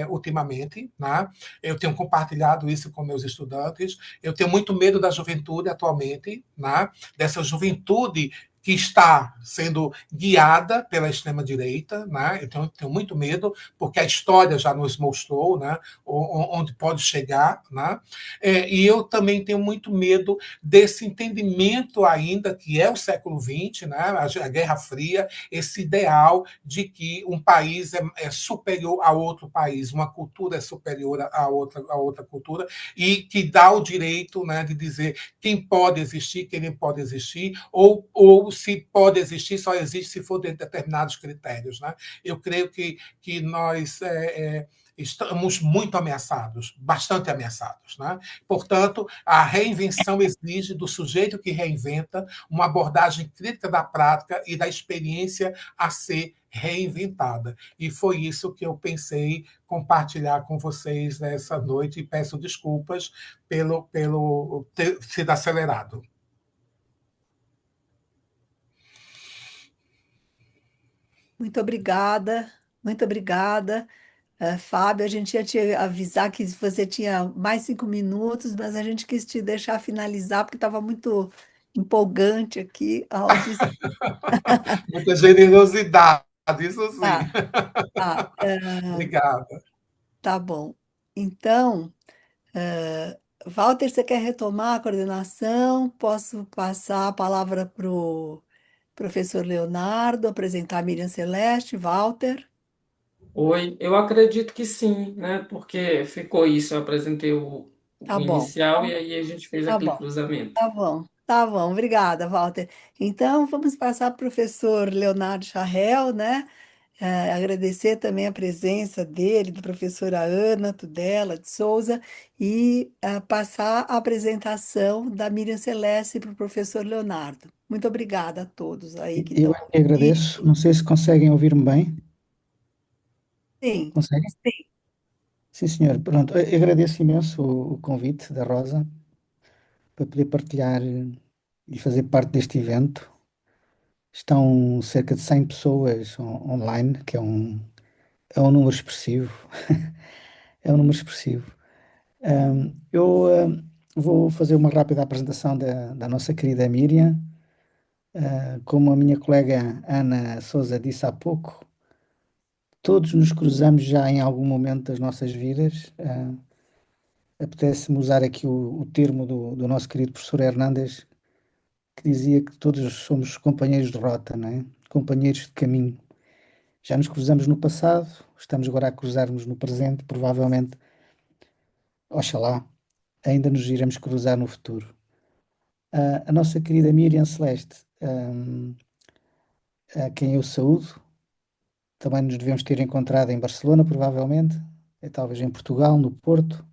ultimamente. Né? Eu tenho compartilhado isso com meus estudantes. Eu tenho muito medo da juventude atualmente, né? Dessa juventude que está sendo guiada pela extrema-direita. Né? Eu tenho muito medo, porque a história já nos mostrou, né, onde pode chegar. Né? E eu também tenho muito medo desse entendimento ainda, que é o século XX, né, a Guerra Fria, esse ideal de que um país é superior a outro país, uma cultura é superior a outra cultura, e que dá o direito, né, de dizer quem pode existir, quem não pode existir, ou se pode existir, só existe se for de determinados critérios. Né? Eu creio que nós estamos muito ameaçados, bastante ameaçados. Né? Portanto, a reinvenção exige do sujeito que reinventa uma abordagem crítica da prática e da experiência a ser reinventada. E foi isso que eu pensei compartilhar com vocês nessa noite, e peço desculpas pelo ter sido acelerado. Muito obrigada, muito obrigada. Fábio, a gente ia te avisar que você tinha mais 5 minutos, mas a gente quis te deixar finalizar, porque estava muito empolgante aqui a audição. Muita generosidade, isso sim. Tá, tá, Obrigada. tá bom. Então, Walter, você quer retomar a coordenação? Posso passar a palavra para o professor Leonardo, apresentar a Miriam Celeste, Walter? Oi, eu acredito que sim, né? Porque ficou isso, eu apresentei o Tá bom, inicial e aí a gente fez tá aquele bom. cruzamento. Tá bom, tá bom, obrigada, Walter. Então, vamos passar para o professor Leonardo Charrel, né? Agradecer também a presença dele, da professora Ana Tudela de Souza, e passar a apresentação da Miriam Celeste para o professor Leonardo. Muito obrigada a todos aí que Eu estão é que aqui. agradeço. Não sei se conseguem ouvir-me bem. Sim, Conseguem? sim, Sim, senhor. Pronto, eu agradeço imenso o convite da Rosa para poder partilhar e fazer parte deste evento. Estão cerca de 100 pessoas online, que é um número expressivo. É um número expressivo. Eu vou fazer uma rápida apresentação da nossa querida Miriam. Como a minha colega Ana Souza disse há pouco, todos nos cruzamos já em algum momento das nossas vidas. Apetece-me usar aqui o termo do nosso querido professor Hernandes, que dizia que todos somos companheiros de rota, não é? Companheiros de caminho. Já nos cruzamos no passado, estamos agora a cruzar-nos no presente, provavelmente, oxalá, ainda nos iremos cruzar no futuro. A nossa querida Miriam Celeste, a quem eu saúdo, também nos devemos ter encontrado em Barcelona, provavelmente, talvez em Portugal, no Porto,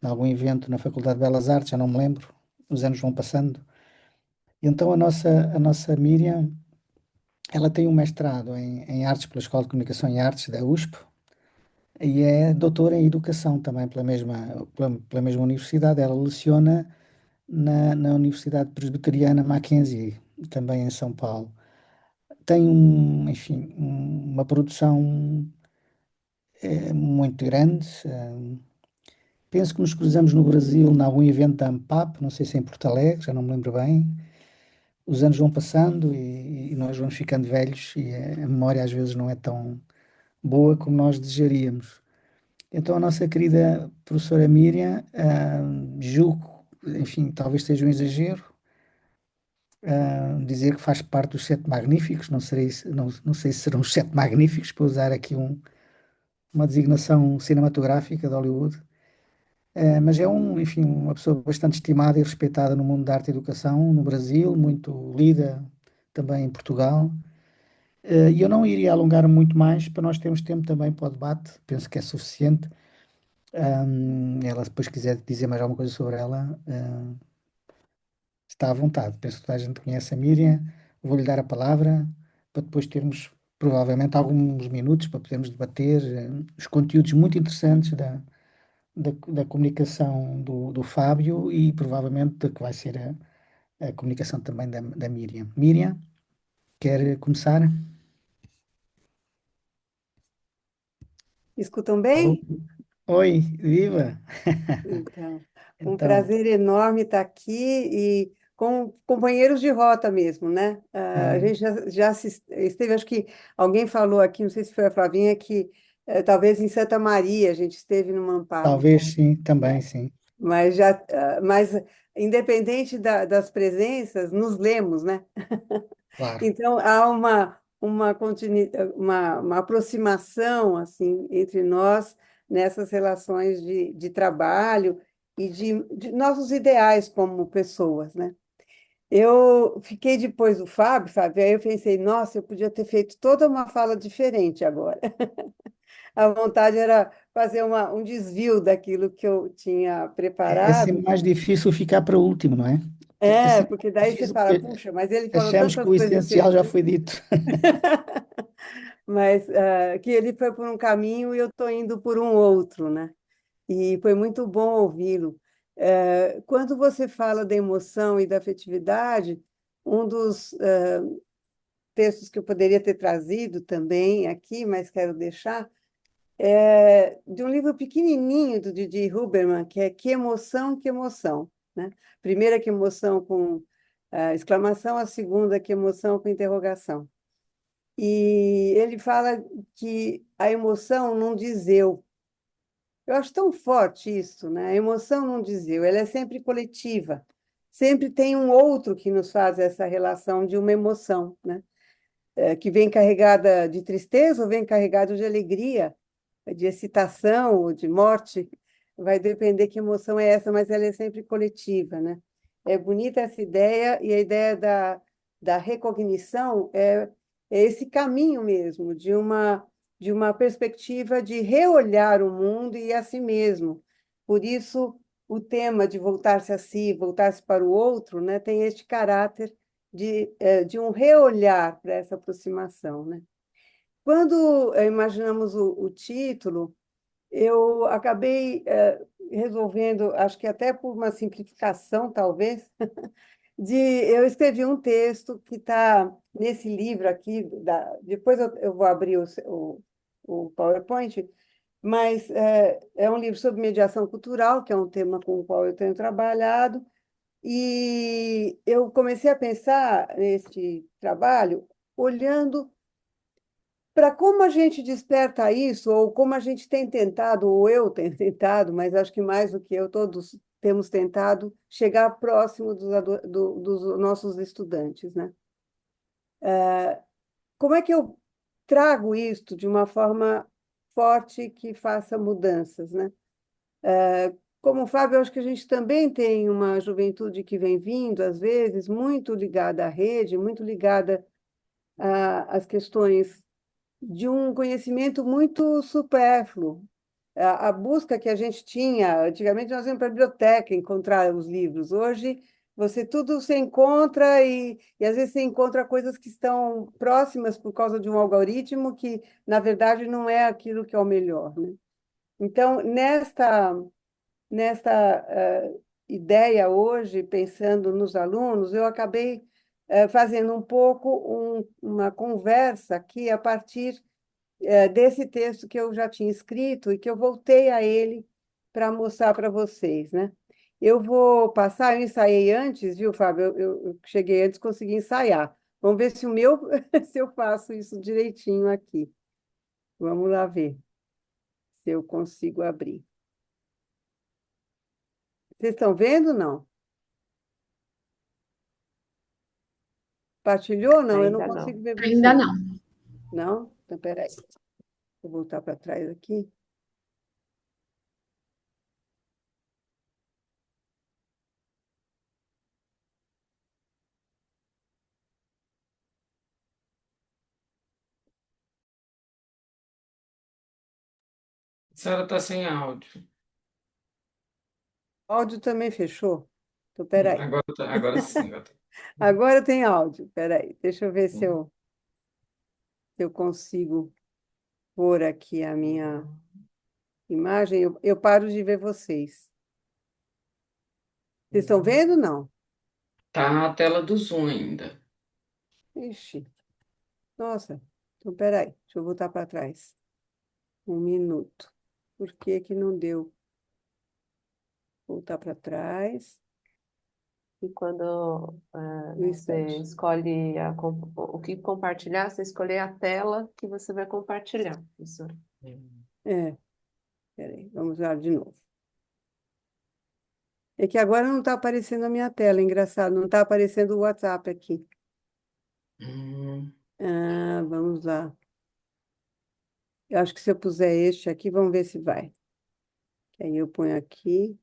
em algum evento na Faculdade de Belas Artes, já não me lembro, os anos vão passando. Então a nossa Miriam, ela tem um mestrado em Artes pela Escola de Comunicação e Artes da USP e é doutora em Educação também pela mesma universidade. Ela leciona na Universidade Presbiteriana Mackenzie, também em São Paulo. Tem enfim, uma produção muito grande. Penso que nos cruzamos no Brasil em algum evento da AMPAP, não sei se é em Porto Alegre, já não me lembro bem. Os anos vão passando e nós vamos ficando velhos e a memória às vezes não é tão boa como nós desejaríamos. Então a nossa querida professora Miriam, julgo, enfim, talvez seja um exagero, dizer que faz parte dos Sete Magníficos, não sei se serão os Sete Magníficos, para usar aqui uma designação cinematográfica de Hollywood. Mas é enfim, uma pessoa bastante estimada e respeitada no mundo da arte e educação, no Brasil, muito lida também em Portugal. E eu não iria alongar muito mais para nós termos tempo também para o debate, penso que é suficiente. Ela depois quiser dizer mais alguma coisa sobre ela, está à vontade. Penso que toda a gente conhece a Miriam. Vou-lhe dar a palavra para depois termos provavelmente alguns minutos para podermos debater os conteúdos muito interessantes da comunicação do Fábio e provavelmente da que vai ser a comunicação também da Miriam. Miriam, quer começar? Escutam Alô? bem? Oi, viva! Então, um Então, prazer enorme estar aqui e com companheiros de rota mesmo, né? A é, gente já esteve, acho que alguém falou aqui, não sei se foi a Flavinha, que talvez em Santa Maria a gente esteve no Mampap, talvez sim, também né? sim, Mas independente das presenças, nos lemos, né? claro. Então, há uma aproximação assim, entre nós nessas relações de trabalho e de nossos ideais como pessoas, né? Eu fiquei depois do Fábio, aí eu pensei, nossa, eu podia ter feito toda uma fala diferente agora. A vontade era fazer um desvio daquilo que eu tinha É sempre preparado. mais difícil ficar para o último, não é? É sempre Porque mais daí você difícil fala, porque puxa, mas ele falou achamos que tantas o coisas essencial já interessantes. foi dito. Mas que ele foi por um caminho e eu estou indo por um outro, né? E foi muito bom ouvi-lo. Quando você fala da emoção e da afetividade, um dos textos que eu poderia ter trazido também aqui, mas quero deixar, é de um livro pequenininho do Didi Huberman, que é Que Emoção, né? Primeira que emoção com exclamação, a segunda que emoção com interrogação. E ele fala que a emoção não diz eu. Eu acho tão forte isso, né? A emoção não diz eu, ela é sempre coletiva. Sempre tem um outro que nos faz essa relação de uma emoção, né? Que vem carregada de tristeza ou vem carregada de alegria, de excitação ou de morte. Vai depender que emoção é essa, mas ela é sempre coletiva, né? É bonita essa ideia, e a ideia da recognição é esse caminho mesmo, de uma perspectiva de reolhar o mundo e a si mesmo. Por isso, o tema de voltar-se a si, voltar-se para o outro, né, tem este caráter de um reolhar para essa aproximação, né? Quando imaginamos o título, eu acabei resolvendo, acho que até por uma simplificação, talvez, eu escrevi um texto que está nesse livro aqui, depois eu vou abrir o PowerPoint, mas é um livro sobre mediação cultural, que é um tema com o qual eu tenho trabalhado, e eu comecei a pensar neste trabalho olhando para como a gente desperta isso, ou como a gente tem tentado, ou eu tenho tentado, mas acho que mais do que eu, todos temos tentado chegar próximo dos nossos estudantes, né? Como é que eu trago isto de uma forma forte que faça mudanças, né? Como o Fábio, eu acho que a gente também tem uma juventude que vem vindo, às vezes, muito ligada à rede, muito ligada às questões de um conhecimento muito supérfluo. A busca que a gente tinha, antigamente nós íamos para a biblioteca encontrar os livros, hoje Você tudo se encontra e às vezes você encontra coisas que estão próximas por causa de um algoritmo que, na verdade, não é aquilo que é o melhor, né? Então, nesta ideia hoje, pensando nos alunos, eu acabei fazendo um pouco uma conversa aqui a partir desse texto que eu já tinha escrito e que eu voltei a ele para mostrar para vocês, né? Eu vou passar, eu ensaiei antes, viu, Fábio? Eu cheguei antes, consegui ensaiar. Vamos ver se o meu, se eu faço isso direitinho aqui. Vamos lá ver se eu consigo abrir. Vocês estão vendo, não? Partilhou? Não, eu não Ainda consigo não. ver Ainda vocês. não. Não? Então, peraí. Vou voltar para trás aqui. A senhora está sem áudio. O áudio também fechou? Então, peraí. Agora sim. Agora tem áudio. Peraí, deixa eu ver se eu consigo pôr aqui a minha imagem. Eu paro de ver vocês. Vocês estão vendo? Não? Tá na tela do Zoom ainda. Ixi, nossa. Então, peraí, deixa eu voltar para trás. Um minuto. Por que que não deu? Voltar para trás. E quando Um você instante. escolhe o que compartilhar, você escolhe a tela que você vai compartilhar, professora. Peraí, vamos lá de novo. É que agora não está aparecendo a minha tela, engraçado, não está aparecendo o WhatsApp aqui. Hum, Vamos lá. Eu acho que se eu puser este aqui, vamos ver se vai. Que aí eu ponho aqui.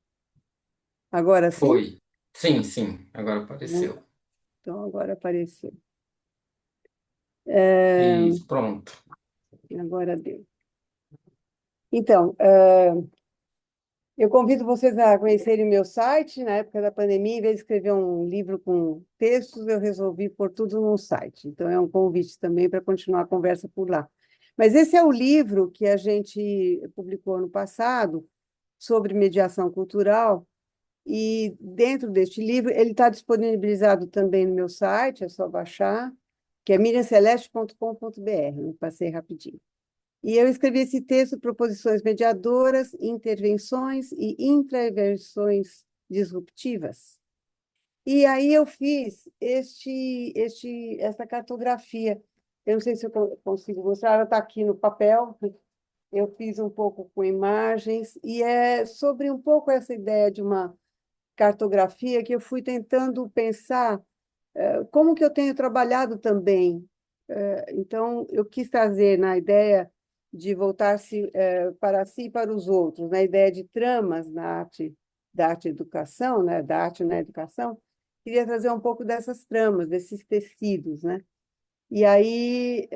Agora sim? Foi. Sim, agora Né? apareceu. Então, agora apareceu. Isso, pronto. Agora deu. Então, eu convido vocês a conhecerem meu site. Na época da pandemia, em vez de escrever um livro com textos, eu resolvi pôr tudo num site. Então, é um convite também para continuar a conversa por lá. Mas esse é o livro que a gente publicou ano passado sobre mediação cultural. E dentro deste livro, ele está disponibilizado também no meu site, é só baixar, que é miriamceleste.com.br. Passei rapidinho. E eu escrevi esse texto, proposições mediadoras, intervenções e intravenções disruptivas. E aí eu fiz essa cartografia. Eu não sei se eu consigo mostrar, ela está aqui no papel. Eu fiz um pouco com imagens, e é sobre um pouco essa ideia de uma cartografia que eu fui tentando pensar como que eu tenho trabalhado também. Então, eu quis trazer na ideia de voltar-se para si e para os outros, na ideia de tramas na arte, da arte-educação, né, da arte na educação, queria trazer um pouco dessas tramas, desses tecidos, né? E aí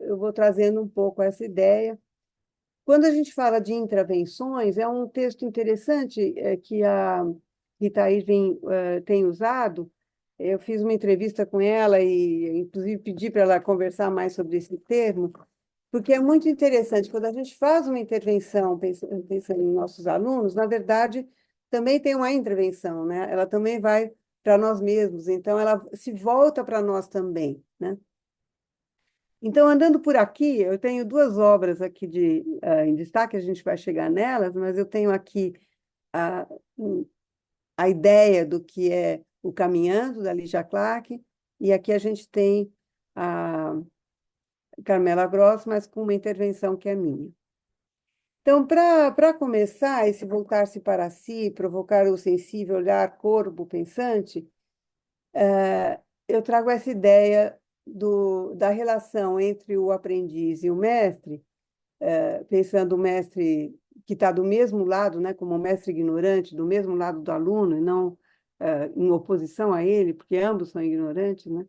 eu vou trazendo um pouco essa ideia. Quando a gente fala de intervenções, é um texto interessante que a Rita Irving tem usado. Eu fiz uma entrevista com ela e, inclusive, pedi para ela conversar mais sobre esse termo, porque é muito interessante. Quando a gente faz uma intervenção pensando em nossos alunos, na verdade, também tem uma intervenção, né? Ela também vai para nós mesmos, então ela se volta para nós também, né? Então, andando por aqui, eu tenho duas obras aqui em destaque, a gente vai chegar nelas, mas eu tenho aqui a, a ideia do que é o Caminhando, da Lígia Clark, e aqui a gente tem a Carmela Gross, mas com uma intervenção que é minha. Então, para começar, esse voltar-se para si, provocar o sensível olhar corpo pensante, eu trago essa ideia da relação entre o aprendiz e o mestre, pensando o mestre que está do mesmo lado, né, como o mestre ignorante, do mesmo lado do aluno, e não em oposição a ele, porque ambos são ignorantes, né?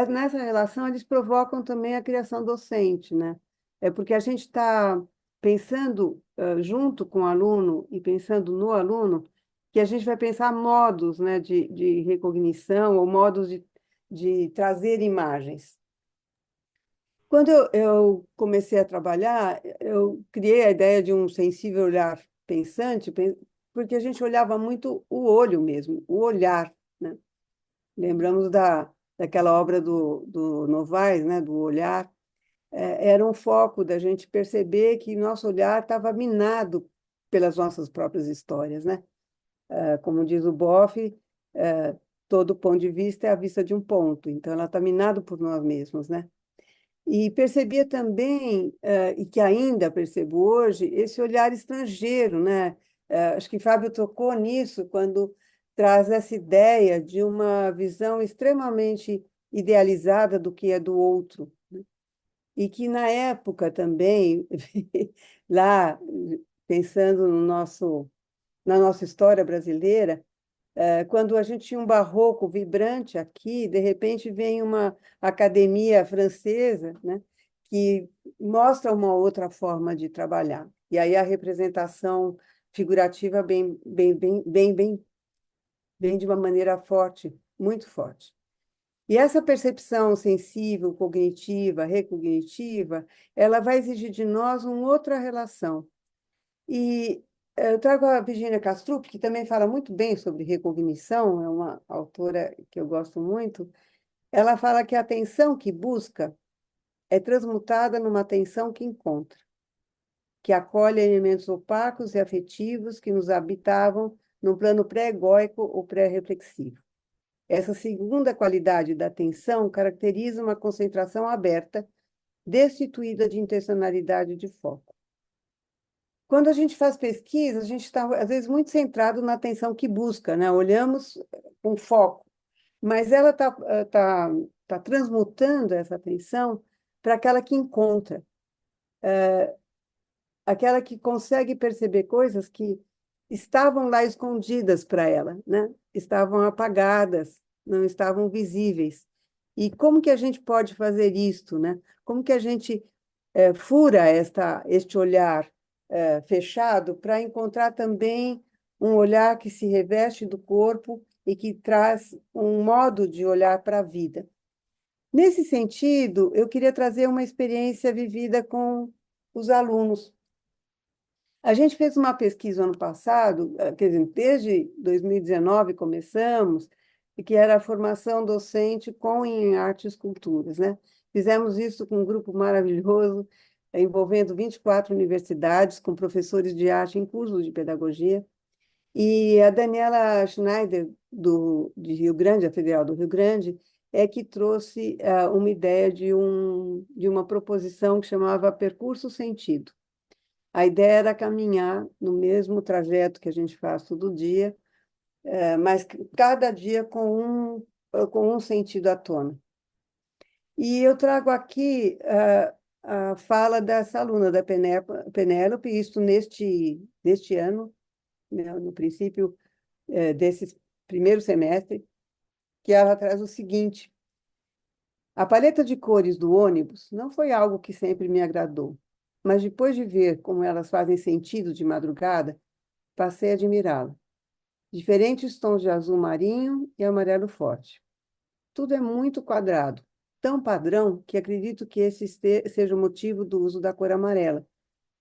Nessa relação, eles provocam também a criação docente, né? É porque a gente está pensando junto com o aluno e pensando no aluno, que a gente vai pensar modos, né, de recognição ou modos de trazer imagens. Quando eu comecei a trabalhar, eu criei a ideia de um sensível olhar pensante, porque a gente olhava muito o olho mesmo, o olhar, né? Lembramos daquela obra do Novaes, né, do olhar. Era um foco da gente perceber que nosso olhar estava minado pelas nossas próprias histórias, né? Como diz o Boff, eh, todo ponto de vista é a vista de um ponto, então ela está minada por nós mesmos, né? E percebia também, e que ainda percebo hoje, esse olhar estrangeiro, né? Acho que Fábio tocou nisso quando traz essa ideia de uma visão extremamente idealizada do que é do outro, né? E que na época também, lá pensando na nossa história brasileira, quando a gente tinha um barroco vibrante aqui, de repente vem uma academia francesa, né, que mostra uma outra forma de trabalhar. E aí a representação figurativa vem de uma maneira forte, muito forte. E essa percepção sensível, cognitiva, recognitiva, ela vai exigir de nós uma outra relação. E eu trago a Virginia Castrup, que também fala muito bem sobre recognição, é uma autora que eu gosto muito. Ela fala que a atenção que busca é transmutada numa atenção que encontra, que acolhe elementos opacos e afetivos que nos habitavam num plano pré-egóico ou pré-reflexivo. Essa segunda qualidade da atenção caracteriza uma concentração aberta, destituída de intencionalidade de foco. Quando a gente faz pesquisa, a gente está, às vezes, muito centrado na atenção que busca, né? Olhamos com foco, mas ela tá transmutando essa atenção para aquela que encontra, aquela que consegue perceber coisas que estavam lá escondidas para ela, né? Estavam apagadas, não estavam visíveis. E como que a gente pode fazer isto, né? Como que a gente fura este olhar fechado para encontrar também um olhar que se reveste do corpo e que traz um modo de olhar para a vida. Nesse sentido, eu queria trazer uma experiência vivida com os alunos. A gente fez uma pesquisa ano passado, quer dizer, desde 2019 começamos, e que era a formação docente com em artes e culturas, né? Fizemos isso com um grupo maravilhoso, envolvendo 24 universidades, com professores de arte em cursos de pedagogia. E a Daniela Schneider, de Rio Grande, a Federal do Rio Grande, é que trouxe uma ideia de uma proposição que chamava Percurso Sentido. A ideia era caminhar no mesmo trajeto que a gente faz todo dia, mas cada dia com um sentido à tona. E eu trago aqui a fala dessa aluna da Penélope, isso neste ano, né, no princípio desse primeiro semestre, que ela traz o seguinte: a paleta de cores do ônibus não foi algo que sempre me agradou, mas depois de ver como elas fazem sentido de madrugada, passei a admirá-la. Diferentes tons de azul marinho e amarelo forte. Tudo é muito quadrado, tão padrão que acredito que esse seja o motivo do uso da cor amarela,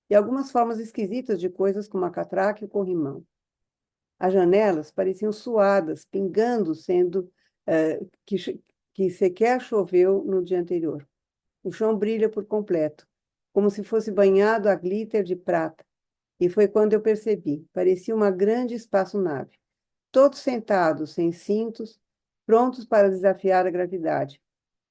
e algumas formas esquisitas de coisas como a catraca e o corrimão. As janelas pareciam suadas, pingando, sendo que sequer choveu no dia anterior. O chão brilha por completo, como se fosse banhado a glitter de prata. E foi quando eu percebi. Parecia uma grande espaçonave. Todos sentados, sem cintos, prontos para desafiar a gravidade.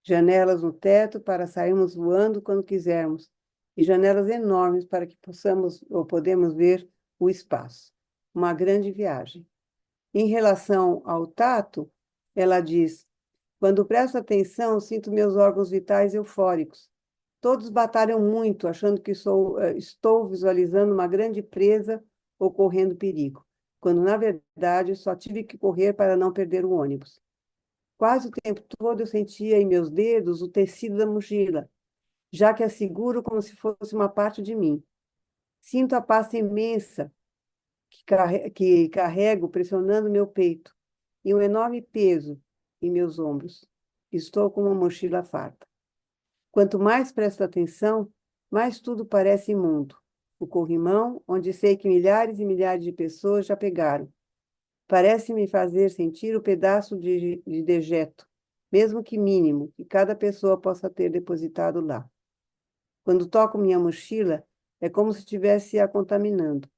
Janelas no teto para sairmos voando quando quisermos. E janelas enormes para que possamos ou podemos ver o espaço. Uma grande viagem. Em relação ao tato, ela diz: quando presto atenção, sinto meus órgãos vitais eufóricos. Todos batalham muito, achando que estou visualizando uma grande presa ou correndo perigo, quando, na verdade, só tive que correr para não perder o ônibus. Quase o tempo todo eu sentia em meus dedos o tecido da mochila, já que a seguro como se fosse uma parte de mim. Sinto a paz imensa que carrego pressionando meu peito e um enorme peso em meus ombros. Estou com uma mochila farta. Quanto mais presto atenção, mais tudo parece imundo. O corrimão, onde sei que milhares e milhares de pessoas já pegaram, parece me fazer sentir o pedaço de dejeto, mesmo que mínimo, que cada pessoa possa ter depositado lá. Quando toco minha mochila, é como se estivesse a contaminando.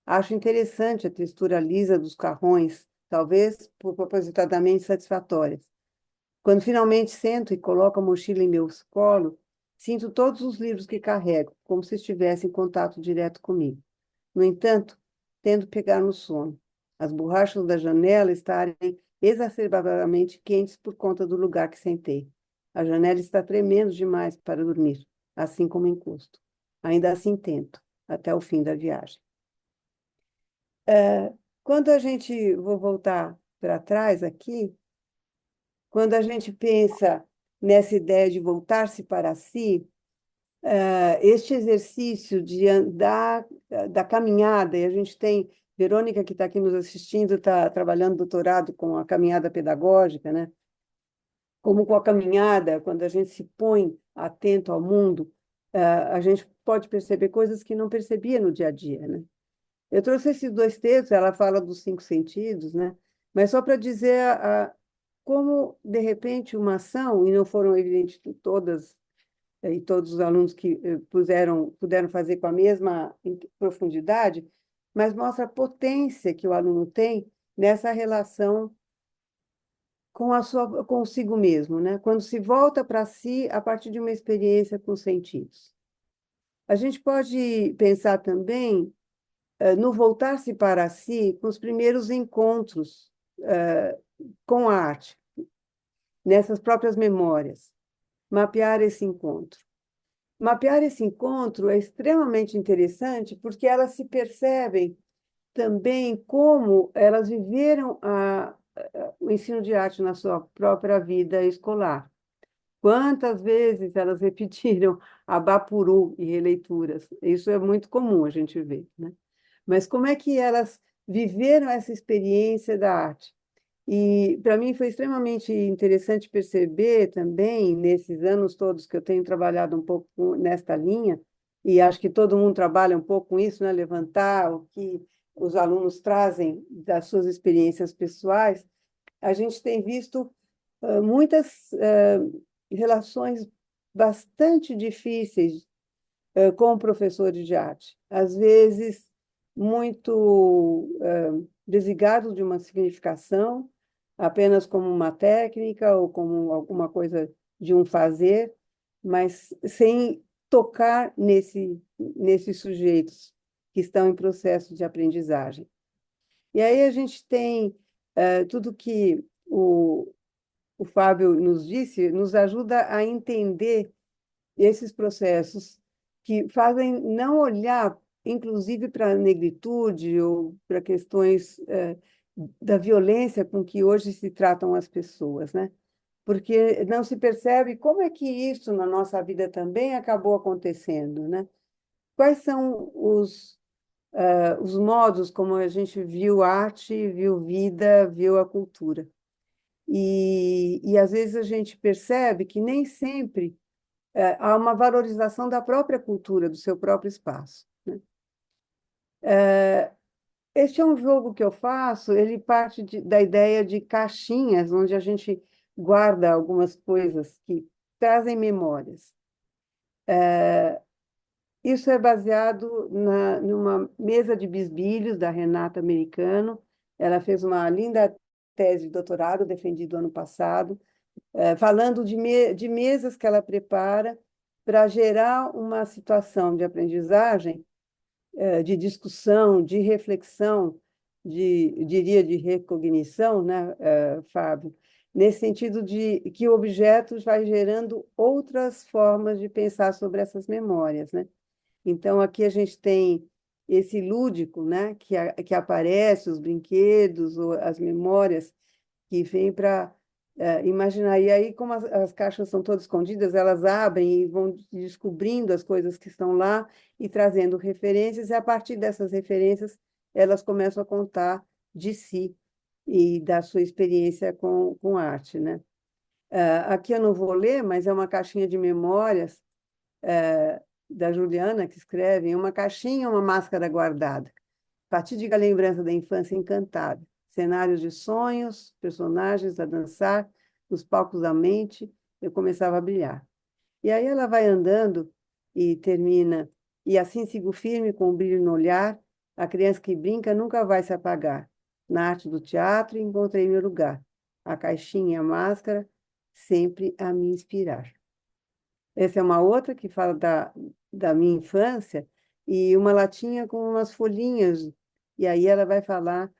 Acho interessante a textura lisa dos carrões, talvez propositadamente satisfatórias. Quando finalmente sento e coloco a mochila em meu colo, sinto todos os livros que carrego, como se estivessem em contato direto comigo. No entanto, tendo pegar no sono. As borrachas da janela estarem exacerbadamente quentes por conta do lugar que sentei. A janela está tremendo demais para dormir, assim como o encosto. Ainda assim tento, até o fim da viagem. Quando a gente, vou voltar para trás aqui, quando a gente pensa nessa ideia de voltar-se para si, este exercício de andar, da caminhada, e a gente tem Verônica, que está aqui nos assistindo, está trabalhando doutorado com a caminhada pedagógica, né? Como com a caminhada, quando a gente se põe atento ao mundo, a gente pode perceber coisas que não percebia no dia a dia, né? Eu trouxe esses dois textos, ela fala dos 5 sentidos, né? Mas só para dizer como, de repente, uma ação, e não foram evidentes todas, e todos os alunos que puderam fazer com a mesma profundidade, mas mostra a potência que o aluno tem nessa relação consigo mesmo, né? Quando se volta para si a partir de uma experiência com os sentidos. A gente pode pensar também no voltar-se para si com os primeiros encontros com a arte, nessas próprias memórias. Mapear esse encontro. Mapear esse encontro é extremamente interessante porque elas se percebem também como elas viveram o ensino de arte na sua própria vida escolar. Quantas vezes elas repetiram Abapuru e releituras? Isso é muito comum a gente ver, né? Mas como é que elas viveram essa experiência da arte? E para mim foi extremamente interessante perceber também, nesses anos todos que eu tenho trabalhado um pouco nesta linha, e acho que todo mundo trabalha um pouco com isso, né? Levantar o que os alunos trazem das suas experiências pessoais, a gente tem visto muitas relações bastante difíceis com professores de arte. Às vezes, muito desligados de uma significação, apenas como uma técnica ou como alguma coisa de um fazer, mas sem tocar nesses sujeitos que estão em processo de aprendizagem. E aí a gente tem tudo que o Fábio nos disse, nos ajuda a entender esses processos que fazem não olhar, inclusive, para a negritude ou para questões da violência com que hoje se tratam as pessoas, né? Porque não se percebe como é que isso na nossa vida também acabou acontecendo, né? Quais são os modos como a gente viu arte, viu vida, viu a cultura. E às vezes a gente percebe que nem sempre há uma valorização da própria cultura, do seu próprio espaço, né? Este é um jogo que eu faço, ele parte da ideia de caixinhas, onde a gente guarda algumas coisas que trazem memórias. Isso é baseado numa mesa de bisbilhos da Renata Americano. Ela fez uma linda tese de doutorado, defendida ano passado, falando de mesas que ela prepara para gerar uma situação de aprendizagem, de discussão, de reflexão, diria de recognição, né, Fábio? Nesse sentido de que o objeto vai gerando outras formas de pensar sobre essas memórias, né? Então, aqui a gente tem esse lúdico, né, que aparece, os brinquedos, ou as memórias que vêm para imaginar. E aí, como as caixas são todas escondidas, elas abrem e vão descobrindo as coisas que estão lá e trazendo referências, e a partir dessas referências elas começam a contar de si e da sua experiência com arte, né? Aqui eu não vou ler, mas é uma caixinha de memórias da Juliana, que escreve: "Em uma caixinha, uma máscara guardada. Fatídica lembrança da infância encantada. Cenários de sonhos, personagens a dançar, nos palcos da mente, eu começava a brilhar." E aí ela vai andando e termina: "E assim sigo firme com o brilho no olhar, a criança que brinca nunca vai se apagar. Na arte do teatro encontrei meu lugar, a caixinha e a máscara sempre a me inspirar." Essa é uma outra que fala da minha infância, e uma latinha com umas folhinhas, e aí ela vai falar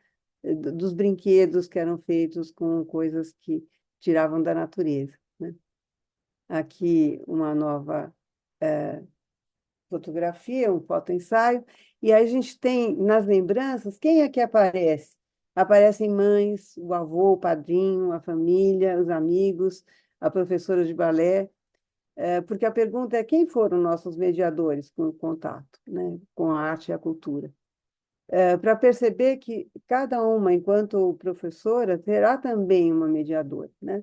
dos brinquedos que eram feitos com coisas que tiravam da natureza, né? Aqui uma nova fotografia, um fotoensaio, e aí a gente tem nas lembranças, quem é que aparece? Aparecem mães, o avô, o padrinho, a família, os amigos, a professora de balé, porque a pergunta é: quem foram nossos mediadores com o contato, né, com a arte e a cultura? Para perceber que cada uma, enquanto professora, terá também uma mediadora, né?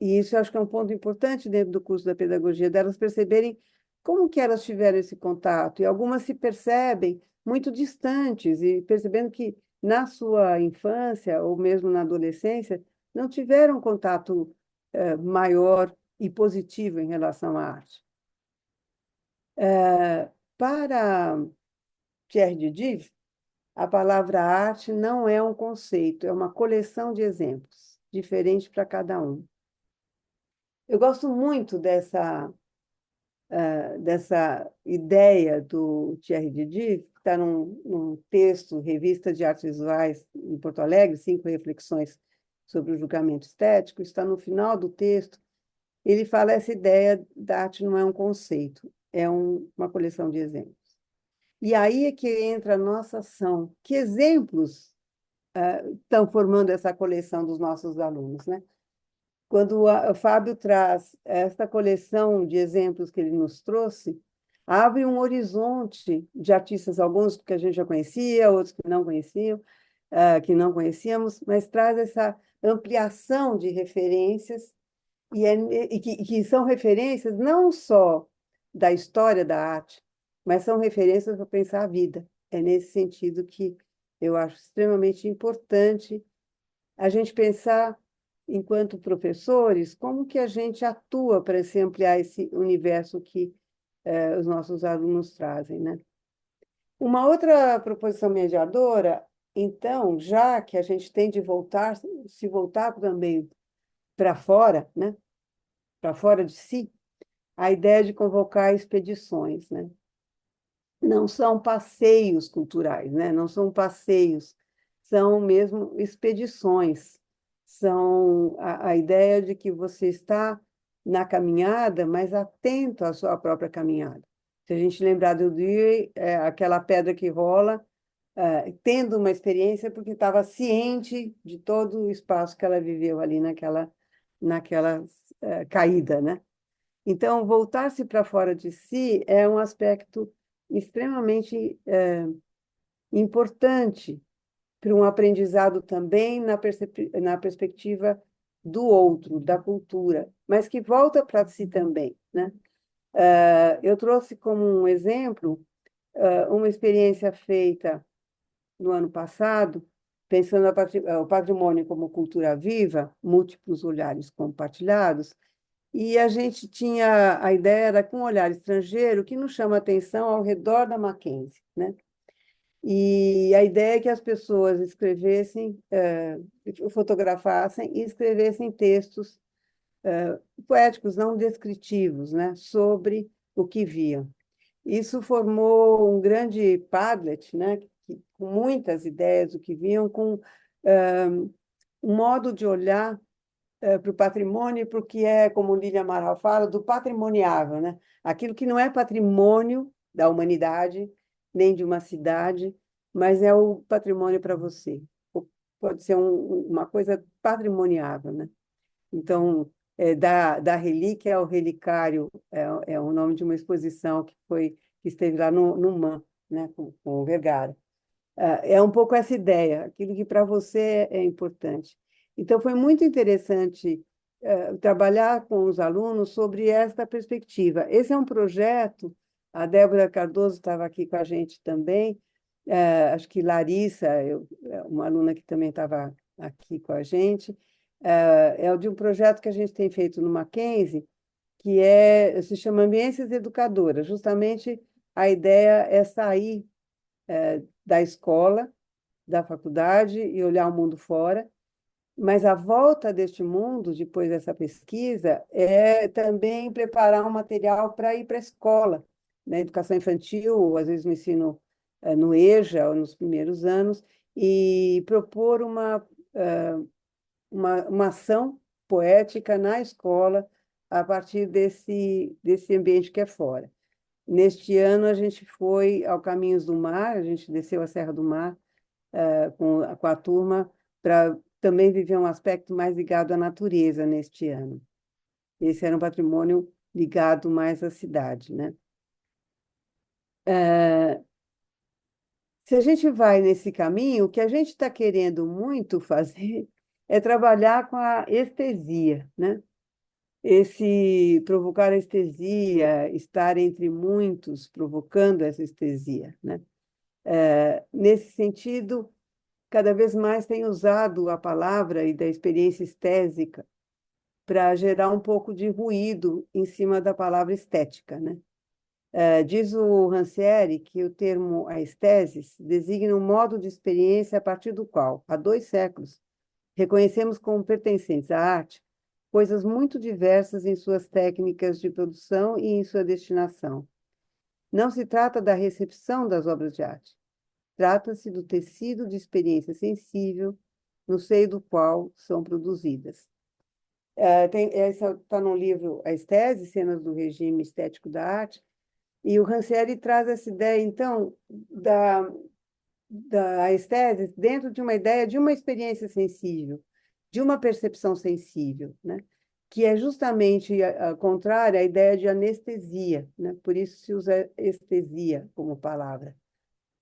E isso eu acho que é um ponto importante dentro do curso da pedagogia, delas perceberem como que elas tiveram esse contato. E algumas se percebem muito distantes e percebendo que na sua infância ou mesmo na adolescência não tiveram contato maior e positivo em relação à arte. Para Pierre Didier, a palavra arte não é um conceito, é uma coleção de exemplos, diferente para cada um. Eu gosto muito dessa ideia do Thierry Didier, que está num texto, Revista de Artes Visuais, em Porto Alegre, 5 reflexões sobre o julgamento estético, está no final do texto. Ele fala essa ideia da arte não é um conceito, é uma coleção de exemplos. E aí é que entra a nossa ação. Que exemplos estão formando essa coleção dos nossos alunos, né? Quando o Fábio traz esta coleção de exemplos que ele nos trouxe, abre um horizonte de artistas, alguns que a gente já conhecia, outros que não conheciam, que não conhecíamos, mas traz essa ampliação de referências, e que são referências não só da história da arte, mas são referências para pensar a vida. É nesse sentido que eu acho extremamente importante a gente pensar, enquanto professores, como que a gente atua para se ampliar esse universo que os nossos alunos trazem, né? Uma outra proposição mediadora, então, já que a gente tem de se voltar também para fora, né? Para fora de si, a ideia de convocar expedições, né? Não são passeios culturais, né? Não são passeios, são mesmo expedições. São a ideia de que você está na caminhada, mas atento à sua própria caminhada. Se a gente lembrar do Dewey, aquela pedra que rola, tendo uma experiência porque estava ciente de todo o espaço que ela viveu ali naquela caída, né? Então, voltar-se para fora de si é um aspecto extremamente importante para um aprendizado também na perspectiva do outro, da cultura, mas que volta para si também, né? Eu trouxe como um exemplo uma experiência feita no ano passado, pensando o patrimônio como cultura viva, múltiplos olhares compartilhados, e a gente tinha a ideia, era com um olhar estrangeiro, que nos chama a atenção ao redor da Mackenzie, né? E a ideia é que as pessoas escrevessem, fotografassem e escrevessem textos poéticos, não descritivos, né, sobre o que viam. Isso formou um grande Padlet, né, com muitas ideias do que viam, com um modo de olhar para o patrimônio e para o que é, como Lília Amaral fala, do patrimoniável, né? Aquilo que não é patrimônio da humanidade, nem de uma cidade, mas é o patrimônio para você. Pode ser uma coisa patrimoniável, né? Então, da relíquia ao relicário é o nome de uma exposição que esteve lá no MAM, né, com o Vergara. É um pouco essa ideia, aquilo que para você é importante. Então, foi muito interessante trabalhar com os alunos sobre esta perspectiva. Esse é um projeto, a Débora Cardoso estava aqui com a gente também, acho que Larissa, uma aluna que também estava aqui com a gente, é de um projeto que a gente tem feito no Mackenzie, que se chama Ambiências Educadoras. Justamente a ideia é sair da escola, da faculdade e olhar o mundo fora, mas a volta deste mundo, depois dessa pesquisa, é também preparar um material para ir para a escola, na educação infantil, ou às vezes no ensino no EJA, ou nos primeiros anos, e propor uma ação poética na escola a partir desse ambiente que é fora. Neste ano, a gente foi ao Caminhos do Mar, a gente desceu a Serra do Mar com a turma para também viver um aspecto mais ligado à natureza neste ano. Esse era um patrimônio ligado mais à cidade, né? Se a gente vai nesse caminho, o que a gente está querendo muito fazer é trabalhar com a estesia, né? Esse provocar a estesia, estar entre muitos provocando essa estesia, né? Nesse sentido, cada vez mais tem usado a palavra e da experiência estésica para gerar um pouco de ruído em cima da palavra estética, né? Diz o Rancière que o termo aesthesis designa um modo de experiência a partir do qual, há 2 séculos, reconhecemos como pertencentes à arte coisas muito diversas em suas técnicas de produção e em sua destinação. Não se trata da recepção das obras de arte, trata-se do tecido de experiência sensível no seio do qual são produzidas. Está no livro A Estese, Cenas do Regime Estético da Arte, e o Rancière traz essa ideia, então, da estese dentro de uma ideia de uma experiência sensível, de uma percepção sensível, né? Que é justamente a contrária à ideia de anestesia, né? Por isso se usa estesia como palavra.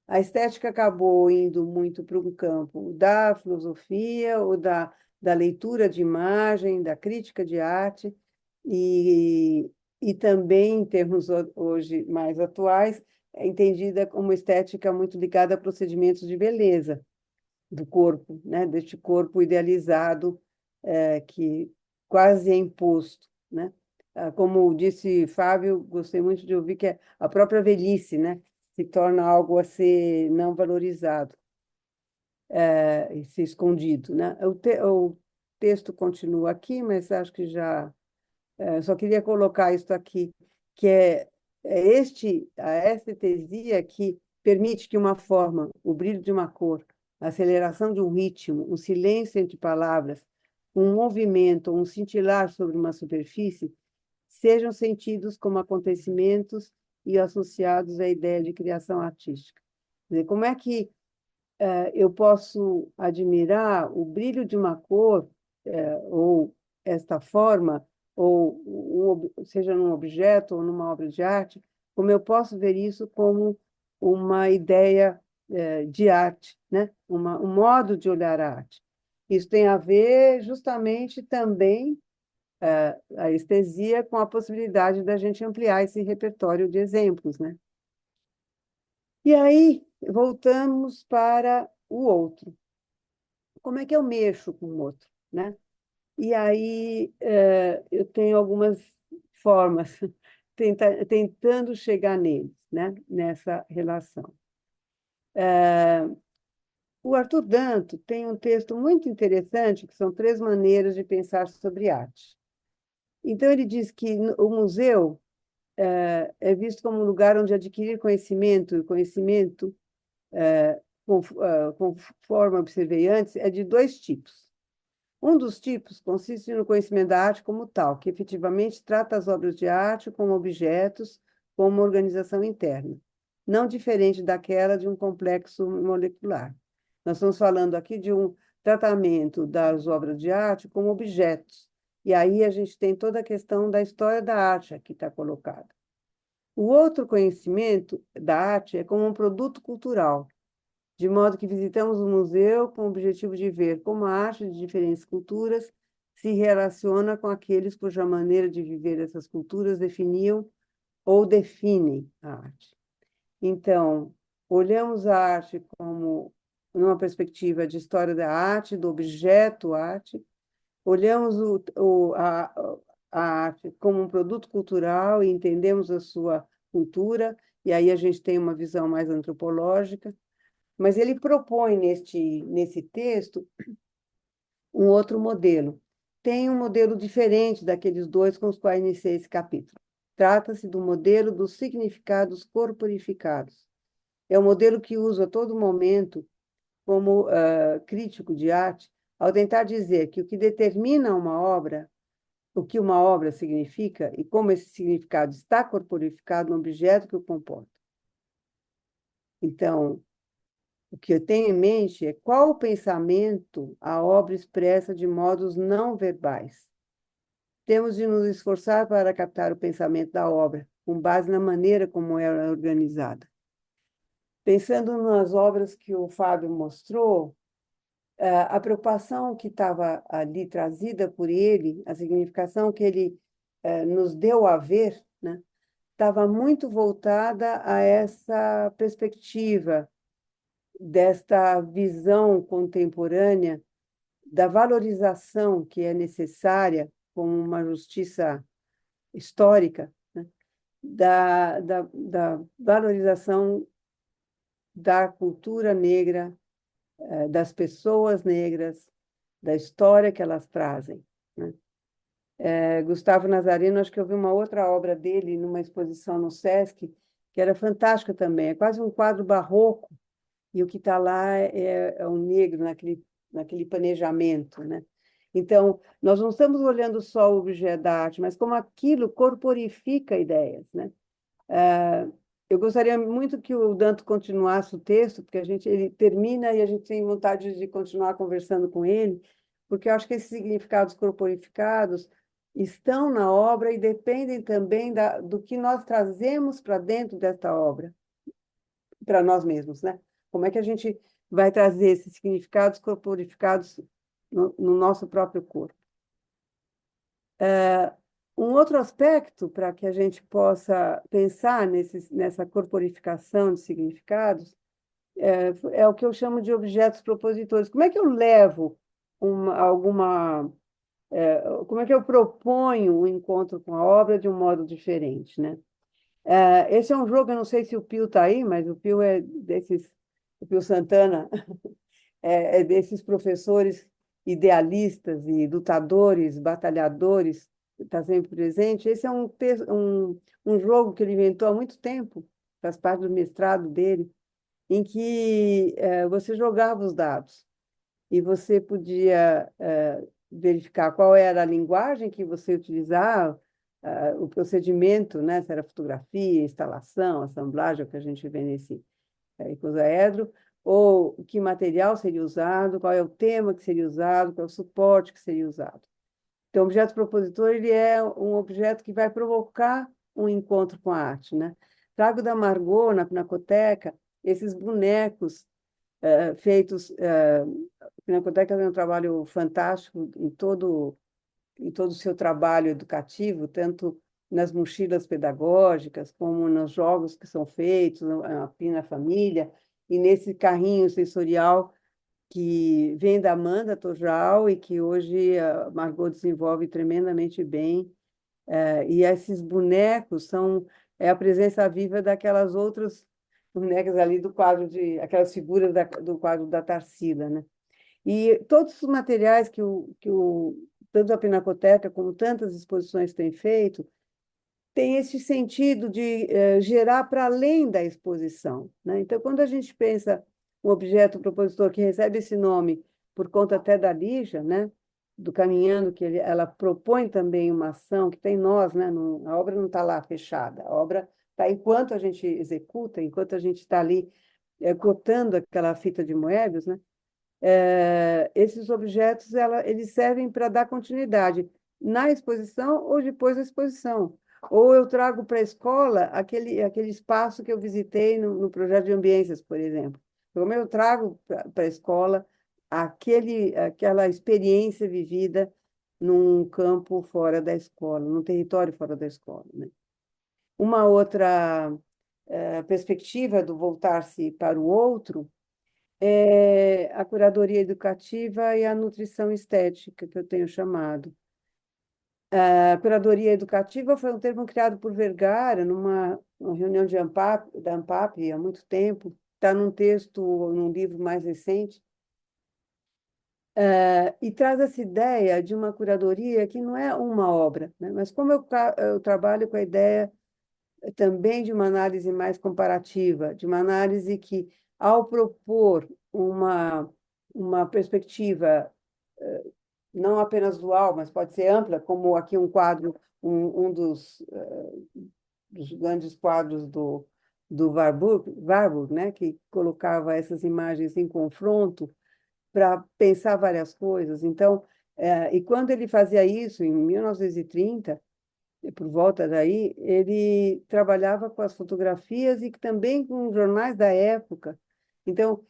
A estética acabou indo muito para um campo da filosofia ou da leitura de imagem, da crítica de arte, e também, em termos hoje mais atuais, é entendida como estética muito ligada a procedimentos de beleza do corpo, né? Deste corpo idealizado, que quase é imposto, né? Como disse Fábio, gostei muito de ouvir que a própria velhice, né? Se torna algo a ser não valorizado, e ser escondido, né? O texto continua aqui, mas acho que já só queria colocar isso aqui, que a estesia que permite que uma forma, o brilho de uma cor, a aceleração de um ritmo, um silêncio entre palavras, um movimento, um cintilar sobre uma superfície, sejam sentidos como acontecimentos e associados à ideia de criação artística. Quer dizer, como é que eu posso admirar o brilho de uma cor, ou esta forma, ou seja num objeto ou numa obra de arte, como eu posso ver isso como uma ideia de arte, né? Um modo de olhar a arte. Isso tem a ver justamente também a estesia com a possibilidade da gente ampliar esse repertório de exemplos, né? E aí, voltamos para o outro. Como é que eu mexo com o outro, né? E aí eu tenho algumas formas tentando chegar neles, né? Nessa relação. O Arthur Danto tem um texto muito interessante, que são 3 maneiras de pensar sobre arte. Então, ele diz que o museu é visto como um lugar onde adquirir conhecimento, e conhecimento, conforme observei antes, é de 2 tipos. Um dos tipos consiste no conhecimento da arte como tal, que efetivamente trata as obras de arte como objetos, como uma organização interna, não diferente daquela de um complexo molecular. Nós estamos falando aqui de um tratamento das obras de arte como objetos, e aí a gente tem toda a questão da história da arte aqui está colocada. O outro conhecimento da arte é como um produto cultural, de modo que visitamos o museu com o objetivo de ver como a arte de diferentes culturas se relaciona com aqueles cuja maneira de viver essas culturas definiam ou definem a arte. Então, olhamos a arte como numa perspectiva de história da arte, do objeto arte, olhamos a arte como um produto cultural e entendemos a sua cultura, e aí a gente tem uma visão mais antropológica, mas ele propõe nesse texto um outro modelo. Tem um modelo diferente daqueles dois com os quais iniciei esse capítulo. Trata-se do modelo dos significados corporificados. É um modelo que uso a todo momento como crítico de arte, ao tentar dizer que o que determina uma obra, o que uma obra significa e como esse significado está corporificado no objeto que o comporta. Então, o que eu tenho em mente é qual o pensamento a obra expressa de modos não verbais. Temos de nos esforçar para captar o pensamento da obra, com base na maneira como ela é organizada. Pensando nas obras que o Fábio mostrou, a preocupação que estava ali trazida por ele, a significação que ele nos deu a ver, né, estava muito voltada a essa perspectiva desta visão contemporânea da valorização que é necessária como uma justiça histórica, né, da valorização da cultura negra, das pessoas negras, da história que elas trazem, né? Gustavo Nazareno, acho que eu vi uma outra obra dele numa exposição no Sesc, que era fantástica também, é quase um quadro barroco, e o que está lá é um negro naquele planejamento, né? Então, nós não estamos olhando só o objeto da arte, mas como aquilo corporifica ideias, né? Eu gostaria muito que o Danto continuasse o texto, porque ele termina e a gente tem vontade de continuar conversando com ele, porque eu acho que esses significados corporificados estão na obra e dependem também do que nós trazemos para dentro desta obra, para nós mesmos, né? Como é que a gente vai trazer esses significados corporificados no nosso próprio corpo? Um outro aspecto para que a gente possa pensar nessa corporificação de significados é o que eu chamo de objetos propositores. Como é que eu levo como é que eu proponho um encontro com a obra de um modo diferente, né? Esse é um jogo, eu não sei se o Pio está aí, mas o Pio o Pio Santana é desses professores idealistas e lutadores, batalhadores, está sempre presente. Esse é um jogo que ele inventou há muito tempo, faz parte do mestrado dele, em que você jogava os dados e você podia verificar qual era a linguagem que você utilizava, o procedimento, né, se era fotografia, instalação, assemblagem, o que a gente vê nesse icosaedro, ou que material seria usado, qual é o tema que seria usado, qual é o suporte que seria usado. Então, o objeto propositor ele é um objeto que vai provocar um encontro com a arte, né? Trago da Margot, na Pinacoteca, esses bonecos feitos... a Pinacoteca tem um trabalho fantástico em todo o seu trabalho educativo, tanto nas mochilas pedagógicas, como nos jogos que são feitos, na Pina Família, e nesse carrinho sensorial que vem da Amanda Tojal e que hoje a Margot desenvolve tremendamente bem. E esses bonecos são a presença viva daquelas outras bonecas ali do quadro aquelas figuras do quadro da Tarsila, né? E todos os materiais que tanto a Pinacoteca como tantas exposições têm feito, tem esse sentido de gerar para além da exposição, né? Então, quando a gente pensa um objeto propositor que recebe esse nome por conta até da Lígia, né, do Caminhando, que ela propõe também uma ação que tem nós, né? A obra não está lá fechada, a obra está enquanto a gente executa, enquanto a gente está ali cortando aquela fita de Moebius, né? Esses objetos eles servem para dar continuidade na exposição ou depois da exposição. Ou eu trago para a escola aquele espaço que eu visitei no projeto de ambiências, por exemplo. Como eu trago para a escola aquela experiência vivida num campo fora da escola, num território fora da escola, né? Uma outra perspectiva do voltar-se para o outro é a curadoria educativa e a nutrição estética, que eu tenho chamado. A curadoria educativa foi um termo criado por Vergara numa reunião da ANPAP há muito tempo, está num texto, num livro mais recente, e traz essa ideia de uma curadoria que não é uma obra, né? Mas como eu trabalho com a ideia também de uma análise mais comparativa, de uma análise que, ao propor uma perspectiva não apenas dual, mas pode ser ampla, como aqui um quadro, um dos grandes quadros do Warburg, né, que colocava essas imagens em confronto para pensar várias coisas. Então, e quando ele fazia isso, em 1930, por volta daí, ele trabalhava com as fotografias e também com jornais da época. Então,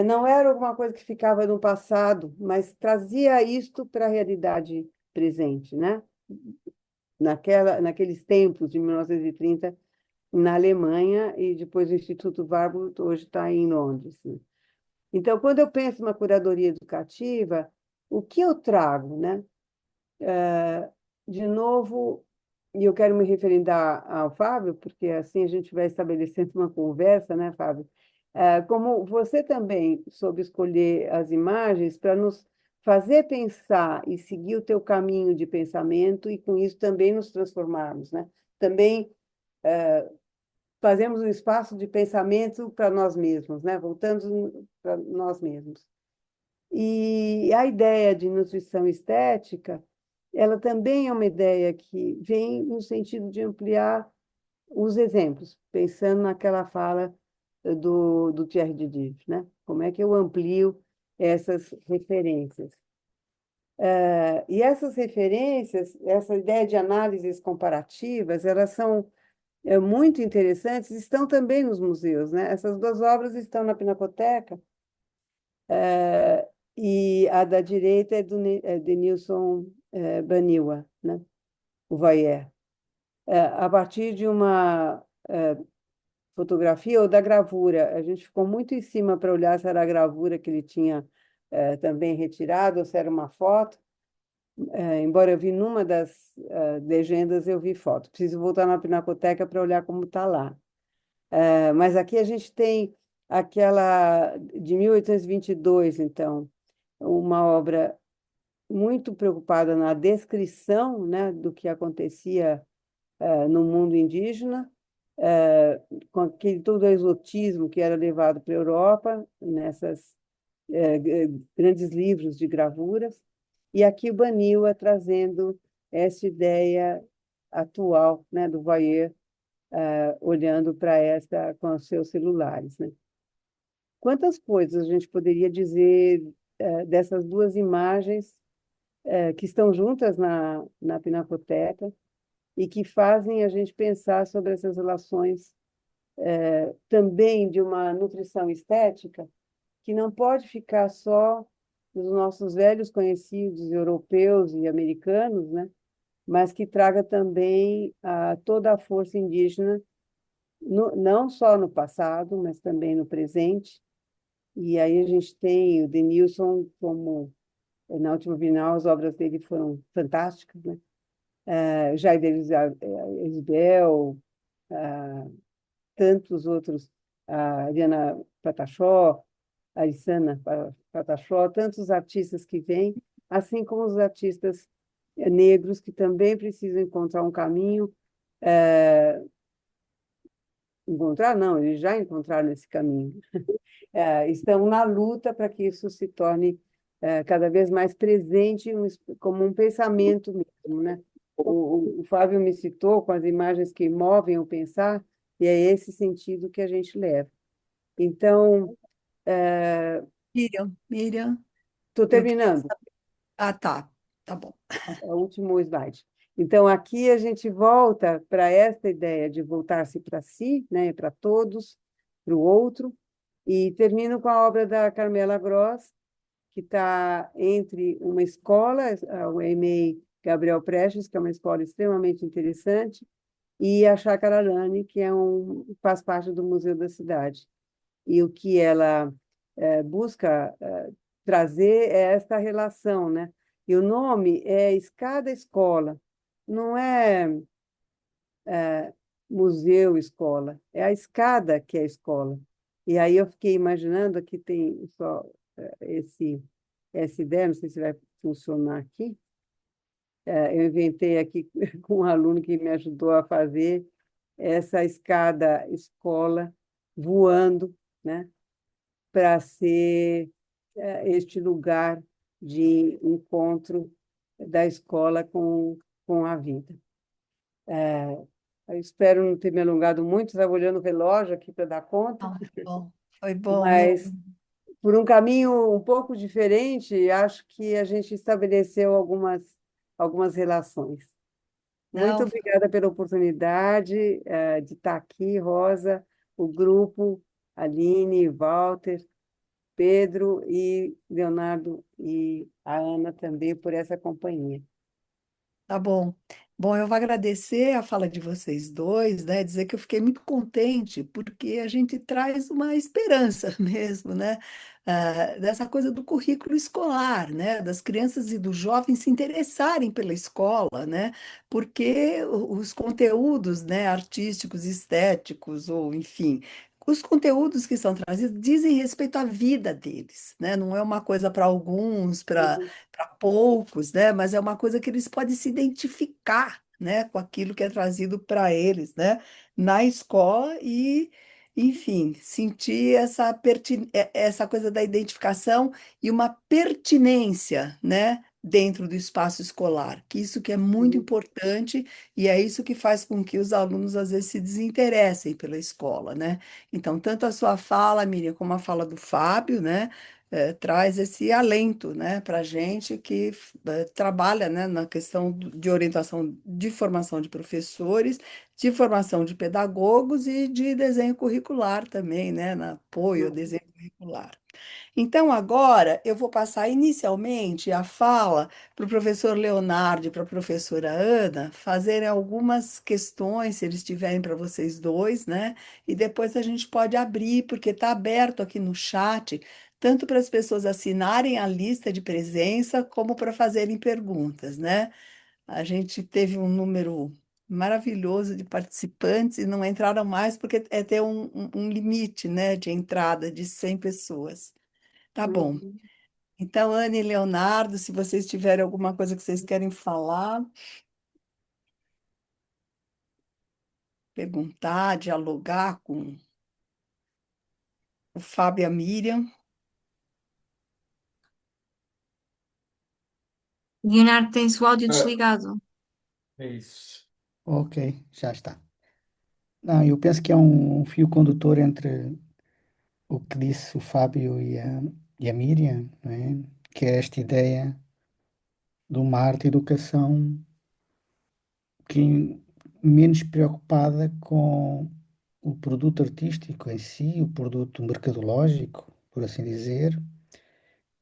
não era alguma coisa que ficava no passado, mas trazia isto para a realidade presente, né? Naqueles tempos de 1930, na Alemanha, e depois o Instituto Warburg hoje está em Londres, né? Então, quando eu penso na curadoria educativa, o que eu trago, né? De novo, e eu quero me referendar ao Fábio, porque assim a gente vai estabelecendo uma conversa, né, Fábio? Como você também soube escolher as imagens para nos fazer pensar e seguir o teu caminho de pensamento e com isso também nos transformarmos, né? Também fazemos um espaço de pensamento para nós mesmos, né? Voltando para nós mesmos. E a ideia de nutrição estética, ela também é uma ideia que vem no sentido de ampliar os exemplos, pensando naquela fala do Thierry Didier, né? Como é que eu amplio essas referências? E essas referências, essa ideia de análises comparativas, elas são muito interessantes, estão também nos museus, né? Essas duas obras estão na Pinacoteca, e a da direita é de Nilson Baniwa, né? O Voyeur. A partir de uma fotografia ou da gravura, a gente ficou muito em cima para olhar se era a gravura que ele tinha também retirado ou se era uma foto. Embora eu vi numa das legendas, eu vi foto. Preciso voltar na Pinacoteca para olhar como está lá. Mas aqui a gente tem aquela de 1822, então, uma obra muito preocupada na descrição, né, do que acontecia no mundo indígena, com aquele todo o exotismo que era levado para a Europa, nessas grandes livros de gravuras, e aqui o Baniwa trazendo essa ideia atual, né, do voyeur, olhando para esta com os seus celulares, né? Quantas coisas a gente poderia dizer dessas duas imagens que estão juntas na Pinacoteca e que fazem a gente pensar sobre essas relações também de uma nutrição estética que não pode ficar só nos nossos velhos conhecidos europeus e americanos, né? Mas que traga também toda a força indígena, não só no passado, mas também no presente. E aí a gente tem o Denilson como, na última Bienal, as obras dele foram fantásticas, né? Jair Elisabel, tantos outros, a Ariana Patachó, a Isana Patachó, tantos artistas que vêm, assim como os artistas negros que também precisam encontrar um caminho, encontrar não, eles já encontraram esse caminho, estão na luta para que isso se torne cada vez mais presente como um pensamento mesmo, né? O Fábio me citou com as imagens que movem o pensar, e é esse sentido que a gente leva. Então, Miriam, estou eu queria terminando, saber. Ah, tá bom. é o último slide. Então, aqui a gente volta para esta ideia de voltar-se para si, né, para todos, para o outro, e termino com a obra da Carmela Gross, que está entre uma escola, o EMEI Gabriel Prestes, que é uma escola extremamente interessante, e a Chácara Arani, que faz parte do Museu da Cidade. E o que ela busca trazer é esta relação, né? E o nome é Escada Escola, não é museu escola, é a escada que é a escola. E aí eu fiquei imaginando que tem só essa ideia, não sei se vai funcionar aqui. Eu inventei aqui com um aluno que me ajudou a fazer essa escada escola voando, né, para ser este lugar de encontro da escola com a vida. Eu espero não ter me alongado muito, estava olhando o relógio aqui para dar conta, Bom, foi bom mas mesmo. por um caminho um pouco diferente, acho que a gente estabeleceu algumas relações. Muito Não, obrigada pela oportunidade, de estar aqui, Rosa, o grupo, Aline, Walter, Pedro e Leonardo e a Ana também por essa companhia. tá bom. Bom, eu vou agradecer a fala de vocês dois, né? Dizer que eu fiquei muito contente, porque a gente traz uma esperança mesmo, né? Dessa coisa do currículo escolar, né? Das crianças e dos jovens se interessarem pela escola, né? Porque os conteúdos, né, artísticos, estéticos, ou enfim, os conteúdos que são trazidos dizem respeito à vida deles, né? Não é uma coisa para alguns, Uhum, para poucos, né? Mas é uma coisa que eles podem se identificar, né? Com aquilo que é trazido para eles, né? Na escola e, enfim, sentir essa coisa da identificação e uma pertinência, né? Dentro do espaço escolar, que isso que é muito uhum, importante e é isso que faz com que os alunos às vezes se desinteressem pela escola, né? Então, tanto a sua fala, Miriam, como a fala do Fábio, né? Traz esse alento, né, para a gente que trabalha, né, na questão de orientação de formação de professores, de formação de pedagogos e de desenho curricular também, né, no apoio ao uhum, desenho curricular. Então, agora eu vou passar inicialmente a fala para o professor Leonardo e para a professora Ana fazerem algumas questões, se eles tiverem para vocês dois, né? E depois a gente pode abrir, porque está aberto aqui no chat, tanto para as pessoas assinarem a lista de presença, como para fazerem perguntas, né? A gente teve um número maravilhoso de participantes e não entraram mais porque tem um limite, né, de entrada de 100 pessoas. Tá bom. uhum. Então, Ana e Leonardo, se vocês tiverem alguma coisa que vocês querem falar, perguntar, dialogar com o Fábio e a Miriam. Leonardo, tens o áudio Ah, desligado. é isso. Ok, já está. Não, eu penso que é um fio condutor entre o que disse o Fábio e a Miriam, não é? Que é esta ideia de uma arte-educação que menos preocupada com o produto artístico em si, o produto mercadológico, por assim dizer,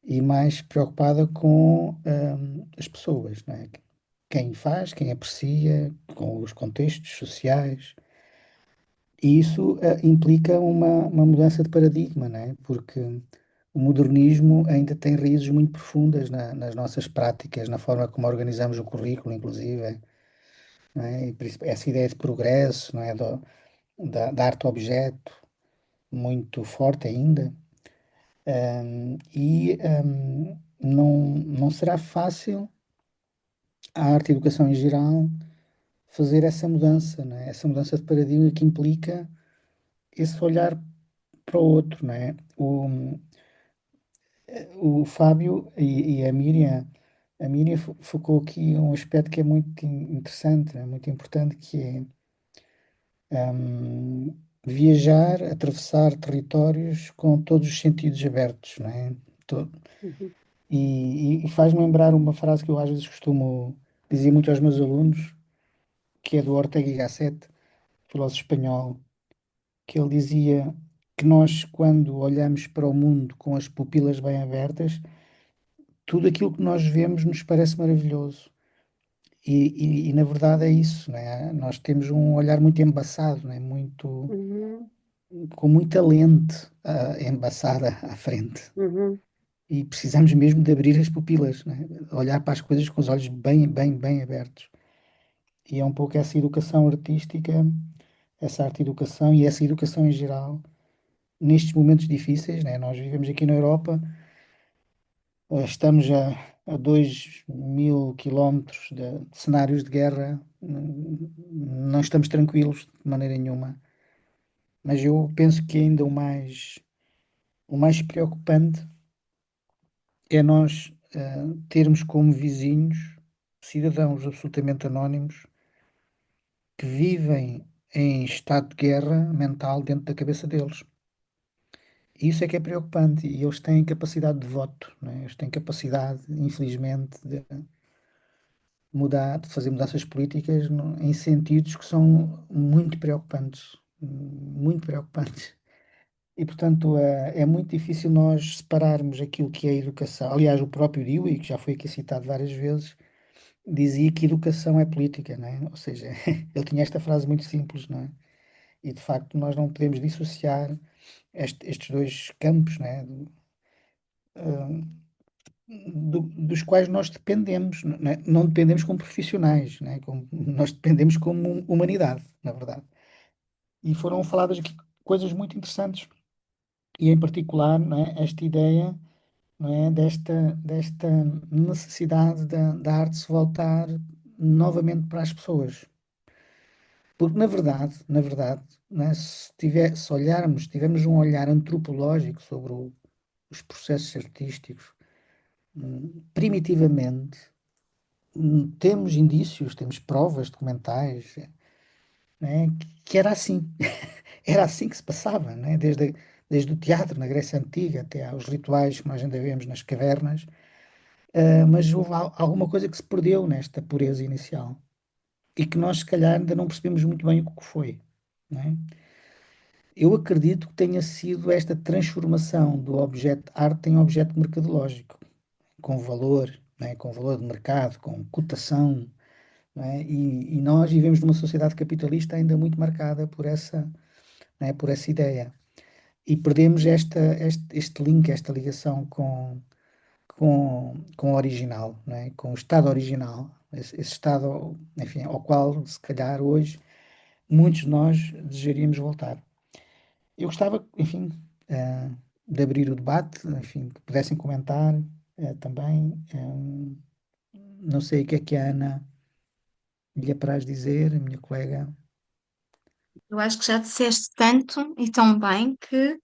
e mais preocupada com as pessoas, não é? Quem faz, quem aprecia, com os contextos sociais. E isso implica uma mudança de paradigma, não é? Porque o modernismo ainda tem raízes muito profundas nas nossas práticas, na forma como organizamos o currículo, inclusive, não é? E por isso, essa ideia de progresso, não é? Da arte-objeto, muito forte ainda. Não será fácil a arte e a educação em geral fazer essa mudança, não é? Essa mudança de paradigma que implica esse olhar para o outro, não é? O Fábio e a Miriam focou aqui um aspecto que é muito interessante, é muito importante, que é viajar, atravessar territórios com todos os sentidos abertos, não é? To- Uhum. e faz-me lembrar uma frase que eu às vezes costumo dizia muito aos meus alunos, que é do Ortega y Gasset, filósofo espanhol, que ele dizia que nós, quando olhamos para o mundo com as pupilas bem abertas, tudo aquilo que nós vemos nos parece maravilhoso. E, na verdade é isso, né? Nós temos um olhar muito embaçado, né? Muito, Uhum, com muita lente embaçada à frente. uhum, E precisamos mesmo de abrir as pupilas, né? Olhar para as coisas com os olhos bem, bem, bem abertos. E é um pouco essa educação artística, essa arte-educação e essa educação em geral, nestes momentos difíceis, né? Nós vivemos aqui na Europa, estamos a 2000 quilómetros de cenários de guerra, não estamos tranquilos de maneira nenhuma. Mas eu penso que ainda o mais preocupante é nós termos como vizinhos cidadãos absolutamente anónimos que vivem em estado de guerra mental dentro da cabeça deles. E isso é que é preocupante. E eles têm capacidade de voto, né? Eles têm capacidade, infelizmente, de mudar, de fazer mudanças políticas em sentidos que são muito preocupantes. Muito preocupantes. E, portanto, é muito difícil nós separarmos aquilo que é educação. Aliás, o próprio Dewey, que já foi aqui citado várias vezes, dizia que educação é política, não é? Ou seja, ele tinha esta frase muito simples, não é? E, de facto, nós não podemos dissociar estes dois campos, não é? Dos quais nós dependemos, não é? Não dependemos como profissionais, não é? Nós dependemos como humanidade, na verdade. E foram faladas aqui coisas muito interessantes, e em particular, não é? Esta ideia, não é? Desta necessidade da arte se voltar novamente para as pessoas. Porque, na verdade, não é? Se olharmos, tivermos um olhar antropológico sobre os processos artísticos, primitivamente, temos indícios, temos provas documentais, né, que era assim. Era assim que se passava, né? Desde o teatro na Grécia Antiga até aos rituais que nós ainda vemos nas cavernas, mas houve alguma coisa que se perdeu nesta pureza inicial e que nós, se calhar, ainda não percebemos muito bem o que foi, né? Eu acredito que tenha sido esta transformação do objeto arte em objeto mercadológico, com valor, né? Com valor de mercado, com cotação, não é? E nós vivemos numa sociedade capitalista ainda muito marcada por essa ideia. E perdemos este link, esta ligação com o original, não é? Com o estado original, esse estado, enfim, ao qual, se calhar, hoje, muitos de nós desejaríamos voltar. Eu gostava, enfim, de abrir o debate, enfim, que pudessem comentar também. Não sei o que a Ana lhe apraz dizer, a minha colega. Eu acho que já disseste tanto e tão bem que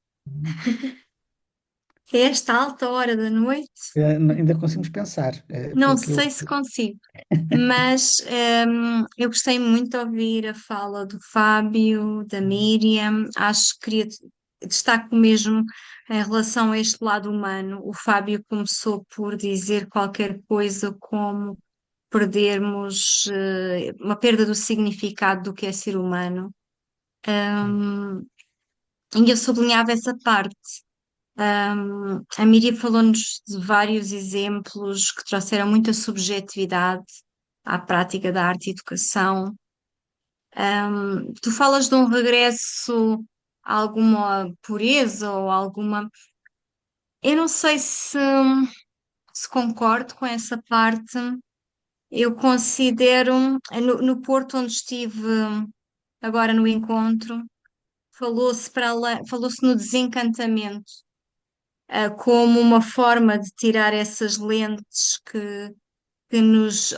a esta alta hora da noite, Ainda conseguimos pensar, não pelo que eu. sei se consigo, mas eu gostei muito de ouvir a fala do Fábio, da Miriam. Acho que destaco mesmo em relação a este lado humano. O Fábio começou por dizer qualquer coisa como perdermos uma perda do significado do que é ser humano. Hum, e eu sublinhava essa parte. A Miriam falou-nos de vários exemplos que trouxeram muita subjetividade à prática da arte e educação. Tu falas de um regresso a alguma pureza ou alguma. Eu não sei se concordo com essa parte. Eu considero, no Porto, onde estive agora no encontro, falou-se no desencantamento, como uma forma de tirar essas lentes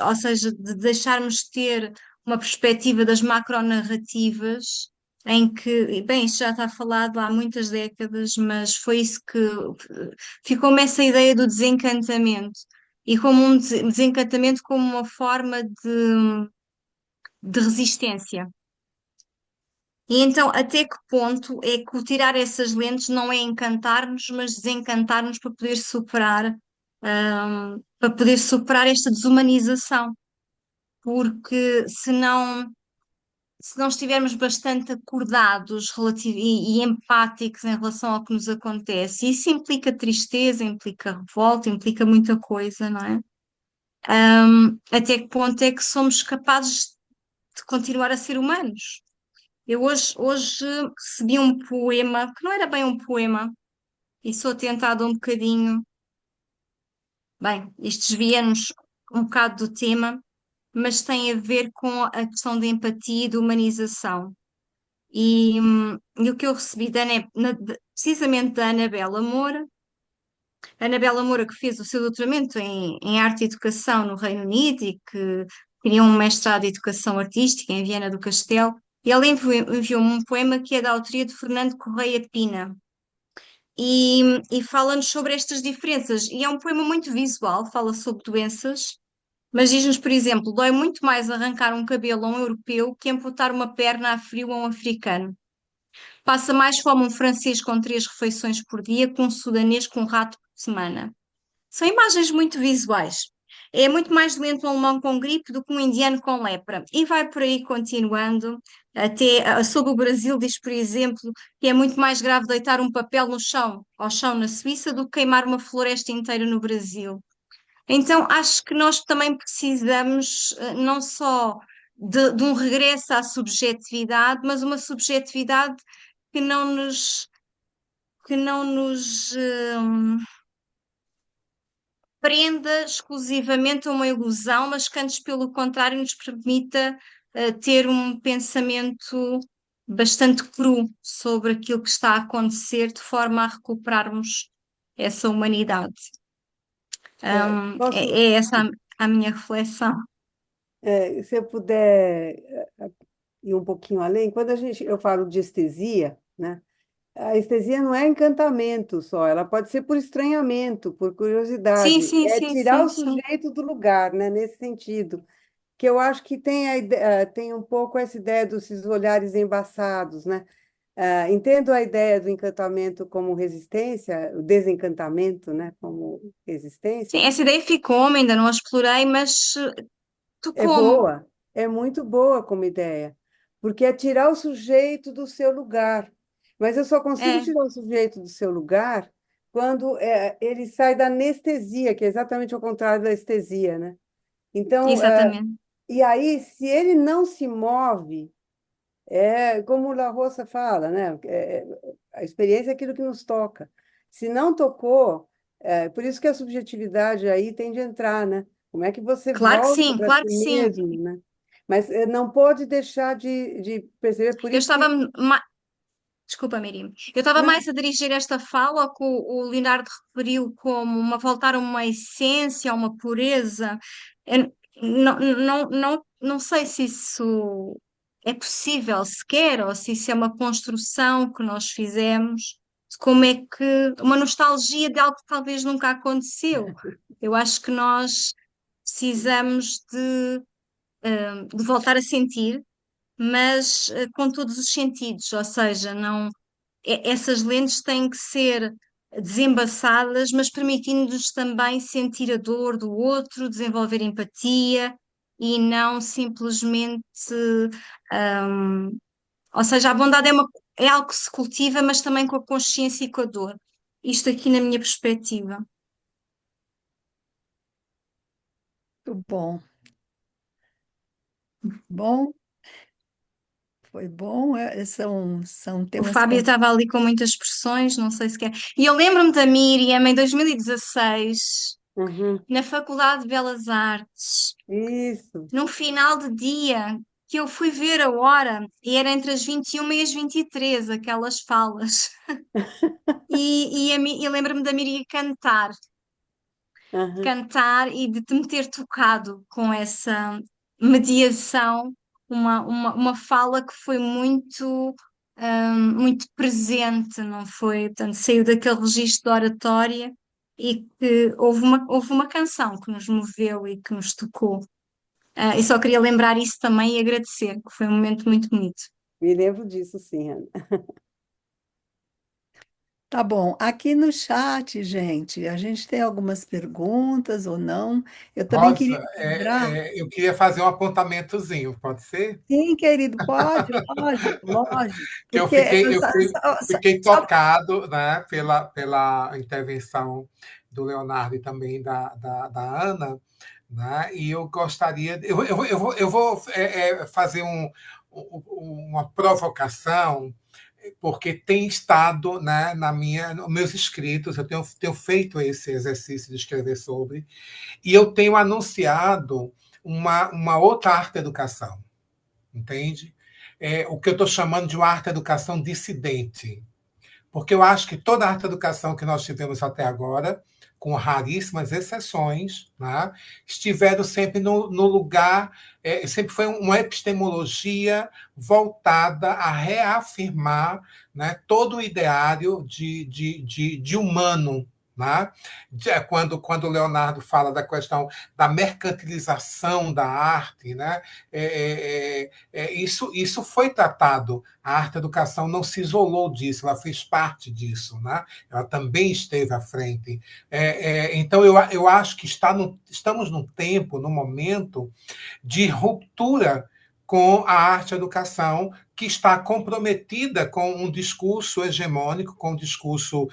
ou seja, de deixarmos ter uma perspectiva das macronarrativas, em que, bem, isto já está falado há muitas décadas, mas foi isso que ficou-me essa ideia do desencantamento. E como um desencantamento como uma forma de resistência. E então, até que ponto é que o tirar essas lentes não é encantar-nos, mas desencantar-nos para poder superar esta desumanização? porque se não estivermos bastante acordados e empáticos em relação ao que nos acontece, isso implica tristeza, implica revolta, implica muita coisa, não é? Até que ponto é que somos capazes de continuar a ser humanos? Eu hoje recebi um poema, que não era bem um poema, e sou tentada um bocadinho. Bem, isto desvia-nos um bocado do tema, mas tem a ver com a questão da empatia e da humanização. E o que eu recebi precisamente da Anabela Moura, a Anabela Moura que fez o seu doutoramento em arte e educação no Reino Unido e que queria um mestrado em educação artística em Viana do Castelo, e ela enviou-me um poema que é da autoria de Fernando Correia Pina. E fala-nos sobre estas diferenças. E é um poema muito visual, fala sobre doenças, mas diz-nos, por exemplo, dói muito mais arrancar um cabelo a um europeu que amputar uma perna a frio a um africano. Passa mais fome um francês com 3 refeições por dia que um sudanês com um rato por semana. São imagens muito visuais. É muito mais doente um alemão com gripe do que um indiano com lepra. E vai por aí continuando. Até sobre o Brasil diz, por exemplo, que é muito mais grave deitar um papel no chão, ao chão na Suíça, do que queimar uma floresta inteira no Brasil. Então, acho que nós também precisamos não só de um regresso à subjetividade, mas uma subjetividade que não nos prenda exclusivamente a uma ilusão, mas que antes, pelo contrário, nos permita ter um pensamento bastante cru sobre aquilo que está a acontecer, de forma a recuperarmos essa humanidade. É, Posso, é essa a minha reflexão. se eu puder ir um pouquinho além, quando eu falo de estesia, né? A estesia não é encantamento só, ela pode ser por estranhamento, por Sim, curiosidade, sim, é sim, tirar sim, o sim. sujeito do lugar, né? Nesse sentido, que eu acho que tem, tem um pouco essa ideia desses olhares embaçados, né? Entendo a ideia do encantamento como resistência, o desencantamento, né? Como Sim, resistência, essa ideia ficou-me, ainda não a explorei, mas é tocou-me. boa, é muito boa como ideia, porque é tirar o sujeito do seu lugar. Mas eu só consigo É, tirar o sujeito do seu lugar quando ele sai da anestesia, que é exatamente o contrário da estesia, né? Então, exatamente. e aí, se ele não se move, é como o La Roça fala, né? A experiência é aquilo que nos toca. Se não tocou, por isso que a subjetividade aí tem de entrar, né? Como é que você Claro que volta sim, para claro si que sim. mesmo, né? Mas não pode deixar de perceber, por Eu isso estava que... Desculpa, Miriam. Eu estava Não, mais a dirigir esta fala ao que o Leonardo referiu como voltar a uma essência, a uma pureza. Eu não sei se isso é possível sequer, ou se isso é uma construção que nós fizemos, de como é que uma nostalgia de algo que talvez nunca aconteceu. Eu acho que nós precisamos de voltar a sentir, mas com todos os sentidos, ou seja, não, essas lentes têm que ser desembaçadas, mas permitindo-nos também sentir a dor do outro, desenvolver empatia e não simplesmente, hum, ou seja, a bondade é algo que se cultiva, mas também com a consciência e com a dor. Isto aqui na minha perspectiva. Muito bom. Bom, foi bom. São O temas Fábio com... estava ali com muitas expressões, não sei se quer. E eu lembro-me da Miriam em 2016, uhum, na Faculdade de Belas Artes, isso. num final de dia, que eu fui ver a hora e era entre as 21 e as 23, aquelas falas. E lembro-me da Miriam Uhum. cantar e de te me ter tocado com essa mediação, uma fala que foi muito presente, não foi? Portanto, saiu daquele registro de oratória e que houve uma canção que nos moveu e que nos tocou. E só queria lembrar isso também e agradecer, que foi um momento muito bonito. Me lembro disso, sim, Ana. Tá bom. Aqui no chat, gente, a gente tem algumas perguntas ou não. Eu também queria Rosa, lembrar. eu queria fazer um apontamentozinho, pode ser? Sim, querido, pode, lógico, lógico. Que eu Porque fiquei, fiquei só- tocado, né, pela intervenção do Leonardo e também da Ana, né, e eu gostaria, eu vou fazer uma provocação, porque tem estado, né, nos meus escritos, eu tenho feito esse exercício de escrever sobre, e eu tenho anunciado uma outra arte-educação, entende? O que eu estou chamando de uma arte-educação dissidente. Porque eu acho que toda a arte-educação que nós tivemos até agora, com raríssimas exceções, né, estiveram sempre no lugar, sempre foi uma epistemologia voltada a reafirmar, né, todo o ideário de humano. Né? Quando o Leonardo fala da questão da mercantilização da arte, né? Isso foi tratado. A arte-educação não se isolou disso, ela fez parte disso, né? Ela também esteve à frente. Então, eu acho que estamos num tempo, num momento de ruptura com a arte-educação, que está comprometida com um discurso hegemônico, com um discurso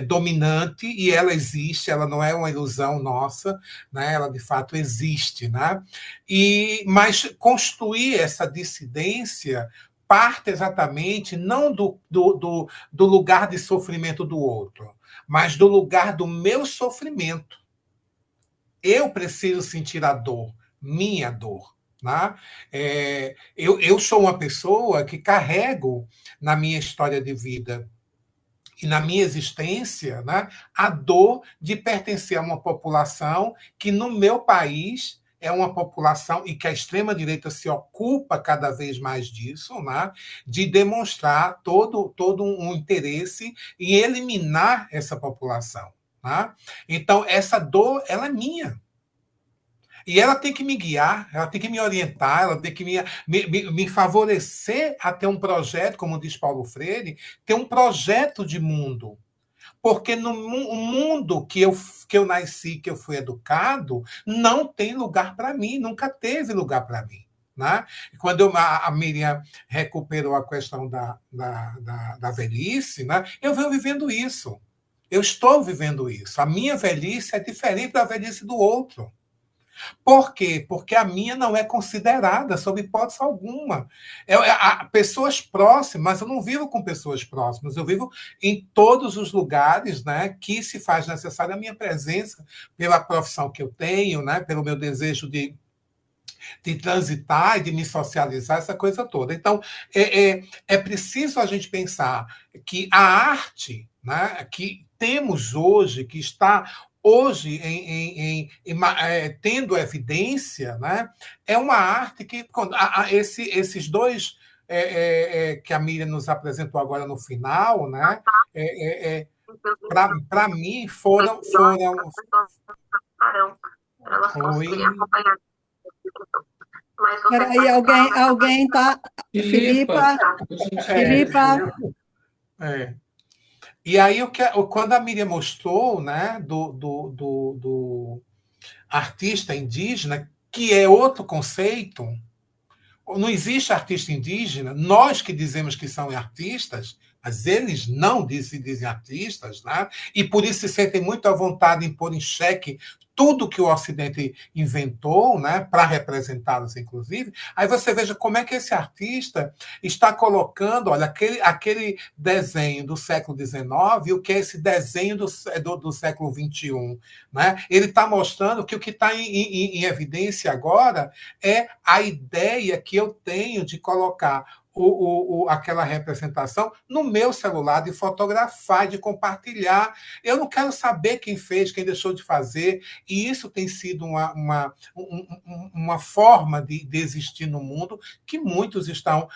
dominante, e ela existe, ela não é uma ilusão nossa, né? Ela de fato existe. Né? Mas construir essa dissidência parte exatamente não do lugar de sofrimento do outro, mas do lugar do meu sofrimento. Eu preciso sentir a dor, minha dor. Né? Eu sou uma pessoa que carrego na minha história de vida e na minha existência, né, a dor de pertencer a uma população que, no meu país, é uma população, e que a extrema-direita se ocupa cada vez mais disso, né, de demonstrar todo um interesse em eliminar essa população. Né? Então, essa dor, ela é minha. E ela tem que me guiar, ela tem que me orientar, ela tem que me favorecer a ter um projeto, como diz Paulo Freire, ter um projeto de mundo. Porque no mundo que eu nasci, que eu fui educado, não tem lugar para mim, nunca teve lugar para mim. Né? Quando a Miriam recuperou a questão da velhice, né? Eu venho vivendo isso. Eu estou vivendo isso. A minha velhice é diferente da velhice do outro. Por quê? Porque a minha não é considerada, sob hipótese alguma. Pessoas próximas, eu não vivo com pessoas próximas, eu vivo em todos os lugares, né, que se faz necessária a minha presença, pela profissão que eu tenho, né, pelo meu desejo de transitar e de me socializar, essa coisa toda. Então, é preciso a gente pensar que a arte, né, que temos hoje, que está hoje tendo evidência, né, é uma arte que esses dois que a Miriam nos apresentou agora no final, né, para mim foram. Oi. Peraí, alguém tá. Filipa, Filipa, por gentileza. Filipa, E aí, quando a Miriam mostrou, né, do artista indígena, que é outro conceito, não existe artista indígena, nós que dizemos que são artistas, mas eles não dizem artistas, né? E por isso se sentem muito à vontade em pôr em xeque tudo que o Ocidente inventou, né, para representá-los, inclusive. Aí você veja como é que esse artista está colocando, olha, aquele desenho do século XIX e o que é esse desenho do século XXI. Né? Ele está mostrando que o que está em evidência agora é a ideia que eu tenho de colocar aquela representação no meu celular, de fotografar, de compartilhar. Eu não quero saber quem fez, quem deixou de fazer, e isso tem sido uma forma de existir no mundo que muitos estão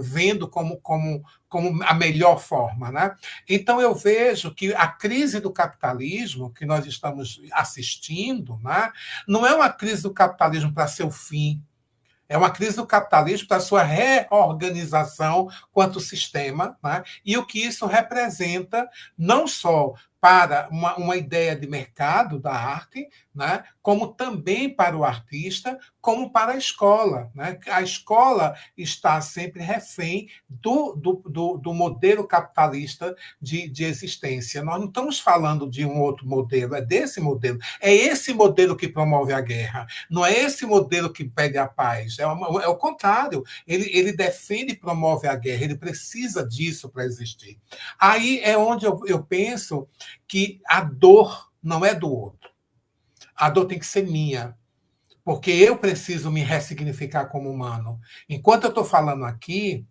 vendo como a melhor forma. Né? Então, eu vejo que a crise do capitalismo que nós estamos assistindo, né, não é uma crise do capitalismo para ser o fim, É uma crise do capitalismo da sua reorganização quanto sistema, né? E o que isso representa não só para uma ideia de mercado da arte, né? Como também para o artista, como para a escola. Né? A escola está sempre refém do modelo capitalista de existência. Nós não estamos falando de um outro modelo, é desse modelo. É esse modelo que promove a guerra, não é esse modelo que pede a paz. É o contrário. Ele defende e promove a guerra, ele precisa disso para existir. Aí é onde eu penso que a dor não é do outro. A dor tem que ser minha, porque eu preciso me ressignificar como humano. Enquanto eu estou falando aqui,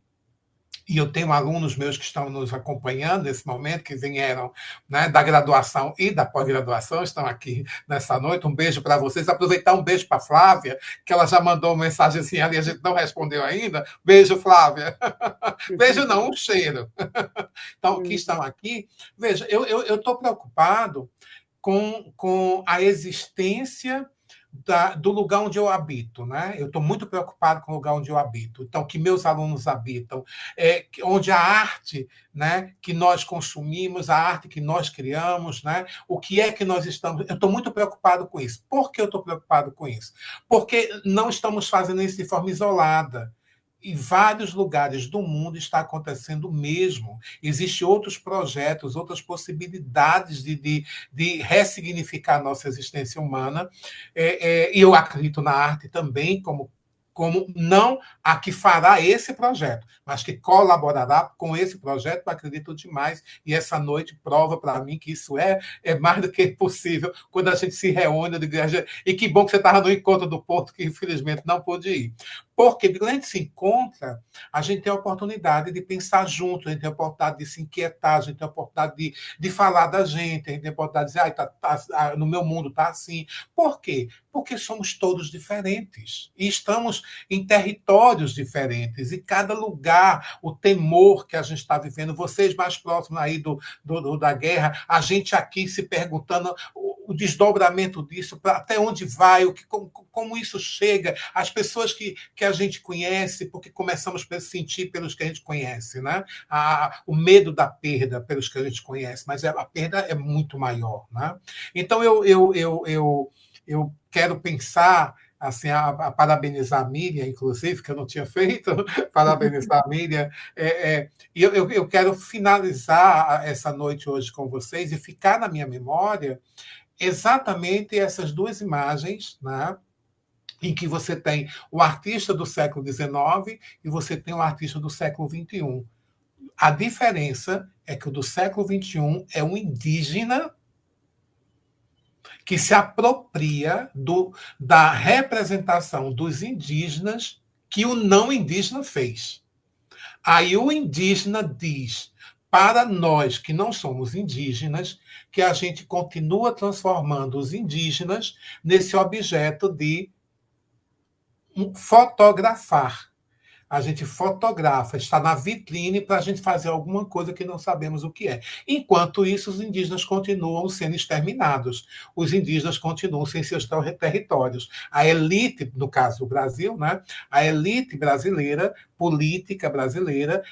e eu tenho alunos meus que estão nos acompanhando nesse momento, que vieram, né, da graduação e da pós-graduação, estão aqui nessa noite. Um beijo para vocês. Aproveitar um beijo para a Flávia, que ela já mandou uma mensagem assim ali, a gente não respondeu ainda. Beijo, Flávia. Beijo não, um cheiro. Então, que estão aqui. Veja, eu estou preocupado com a existência do lugar onde eu habito. Né? Eu estou muito preocupado com o lugar onde eu habito. Então, que meus alunos habitam, onde a arte, né, que nós consumimos, a arte que nós criamos, né, o que é que nós estamos... Eu estou muito preocupado com isso. Por que eu estou preocupado com isso? Porque não estamos fazendo isso de forma isolada. Em vários lugares do mundo está acontecendo o mesmo. Existem outros projetos, outras possibilidades de ressignificar a nossa existência humana. E eu acredito na arte também como não a que fará esse projeto, mas que colaborará com esse projeto, eu acredito demais, e essa noite prova para mim que isso é mais do que possível quando a gente se reúne, e que bom que você estava no encontro do Porto, que infelizmente não pôde ir. Porque quando a gente se encontra, a gente tem a oportunidade de pensar junto, a gente tem a oportunidade de se inquietar, a gente tem a oportunidade de falar da gente, a gente tem a oportunidade de dizer, no meu mundo está assim. Por quê? Porque somos todos diferentes e estamos em territórios diferentes, e cada lugar, o temor que a gente está vivendo, vocês mais próximos aí da guerra, a gente aqui se perguntando o desdobramento disso, até onde vai, como isso chega, as pessoas que a gente conhece, porque começamos a sentir pelos que a gente conhece, né? O medo da perda pelos que a gente conhece, mas a perda é muito maior. Né? Então, eu quero pensar, assim, a parabenizar a Miriam, inclusive, que eu não tinha feito, parabenizar a Miriam, e eu quero finalizar essa noite hoje com vocês e ficar na minha memória exatamente essas duas imagens, né? Em que você tem o artista do século XIX e você tem o artista do século XXI. A diferença é que o do século XXI é um indígena que se apropria da representação dos indígenas que o não indígena fez. Aí o indígena diz, para nós que não somos indígenas, que a gente continua transformando os indígenas nesse objeto de fotografar. A gente fotografa, está na vitrine para a gente fazer alguma coisa que não sabemos o que é. Enquanto isso, os indígenas continuam sendo exterminados. Os indígenas continuam sem seus territórios. A elite, no caso do Brasil, né? A elite brasileira, política brasileira,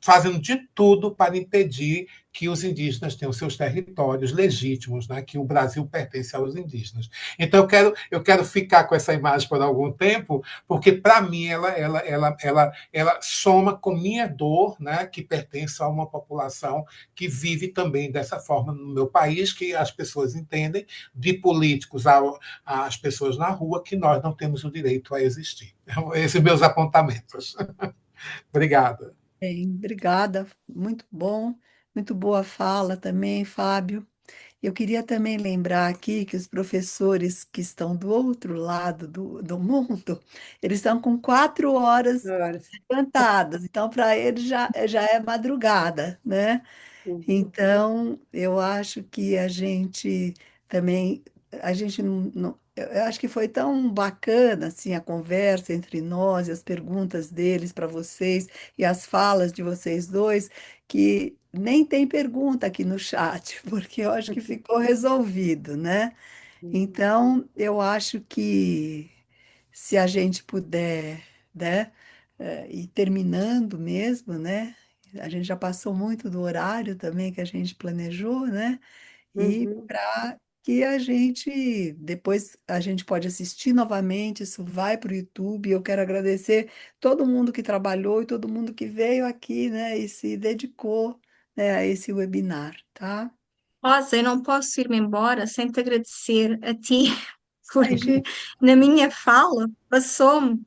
fazendo de tudo para impedir que os indígenas tenham seus territórios legítimos, né? Que o Brasil pertence aos indígenas. Então, eu quero ficar com essa imagem por algum tempo, porque, para mim, ela soma com minha dor, né? Que pertence a uma população que vive também dessa forma no meu país, que as pessoas entendem, de políticos às pessoas na rua, que nós não temos o direito a existir. Esses meus apontamentos. Obrigada. Bem, obrigada, muito bom, muito boa fala também, Fábio. Eu queria também lembrar aqui que os professores que estão do outro lado do mundo, eles estão com 4 horas Horas. levantadas, então para eles já é madrugada, né? Então, eu acho que a gente também, a gente eu acho que foi tão bacana assim a conversa entre nós, e as perguntas deles para vocês e as falas de vocês dois, que nem tem pergunta aqui no chat, porque eu acho que ficou resolvido, né? Então, eu acho que se a gente puder, né, ir terminando mesmo, né? A gente já passou muito do horário também que a gente planejou, né? E Uhum. para que a gente depois a gente pode assistir novamente, isso vai para o YouTube. Eu quero agradecer todo mundo que trabalhou e todo mundo que veio aqui, né, e se dedicou, né, a esse webinar, tá? Rosa, eu não posso ir-me embora sem te agradecer a ti, porque Imagina. na minha fala passou-me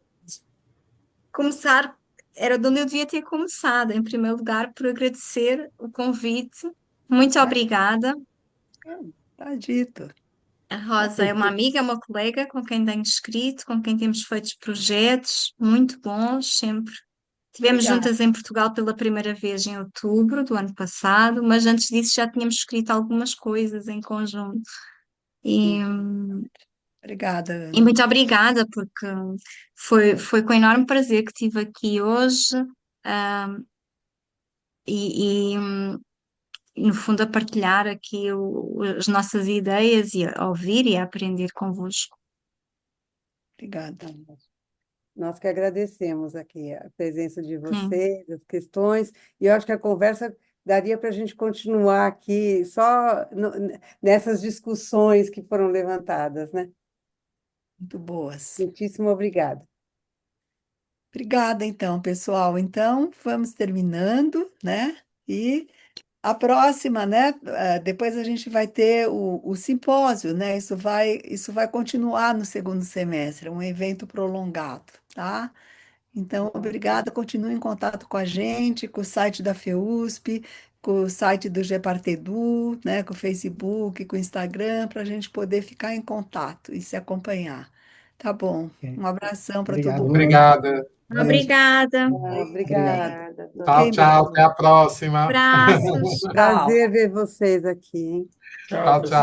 começar, era de onde eu devia ter começado, em primeiro lugar, por agradecer o convite. Muito obrigada. Tá dito. A Rosa é uma amiga, é uma colega com quem tenho escrito, com quem temos feito projetos muito bons, sempre. Estivemos Obrigada. juntas em Portugal pela primeira vez em outubro do ano passado, mas antes disso já tínhamos escrito algumas coisas em conjunto. E, Obrigada, e Ana. muito obrigada, porque foi com enorme prazer que estive aqui hoje, ah, e, no fundo, a partilhar aqui as nossas ideias e a ouvir e a aprender convosco. Obrigada. Nós que agradecemos aqui a presença de Hum. vocês, as questões, e eu acho que a conversa daria para a gente continuar aqui só nessas discussões que foram levantadas, né? Muito boas. Muitíssimo obrigada. Obrigada, então, pessoal. Então, vamos terminando, né? E a próxima, né? Depois a gente vai ter o simpósio, né? Isso vai continuar no segundo semestre, é um evento prolongado, tá? Então, obrigada. Continue em contato com a gente, com o site da FEUSP, com o site do Gepartedu, né? Com o Facebook, com o Instagram, para a gente poder ficar em contato e se acompanhar. Tá bom. Ok. Um abração para todo Obrigado, mundo. Ana. Obrigada. Deus. Obrigada. Obrigado. Obrigada. Obrigada. Tchau, Fiquem tchau. bem. Até a próxima. Abraços. Tchau. Prazer ver vocês aqui, hein? Tchau, Tchau, pessoal. tchau.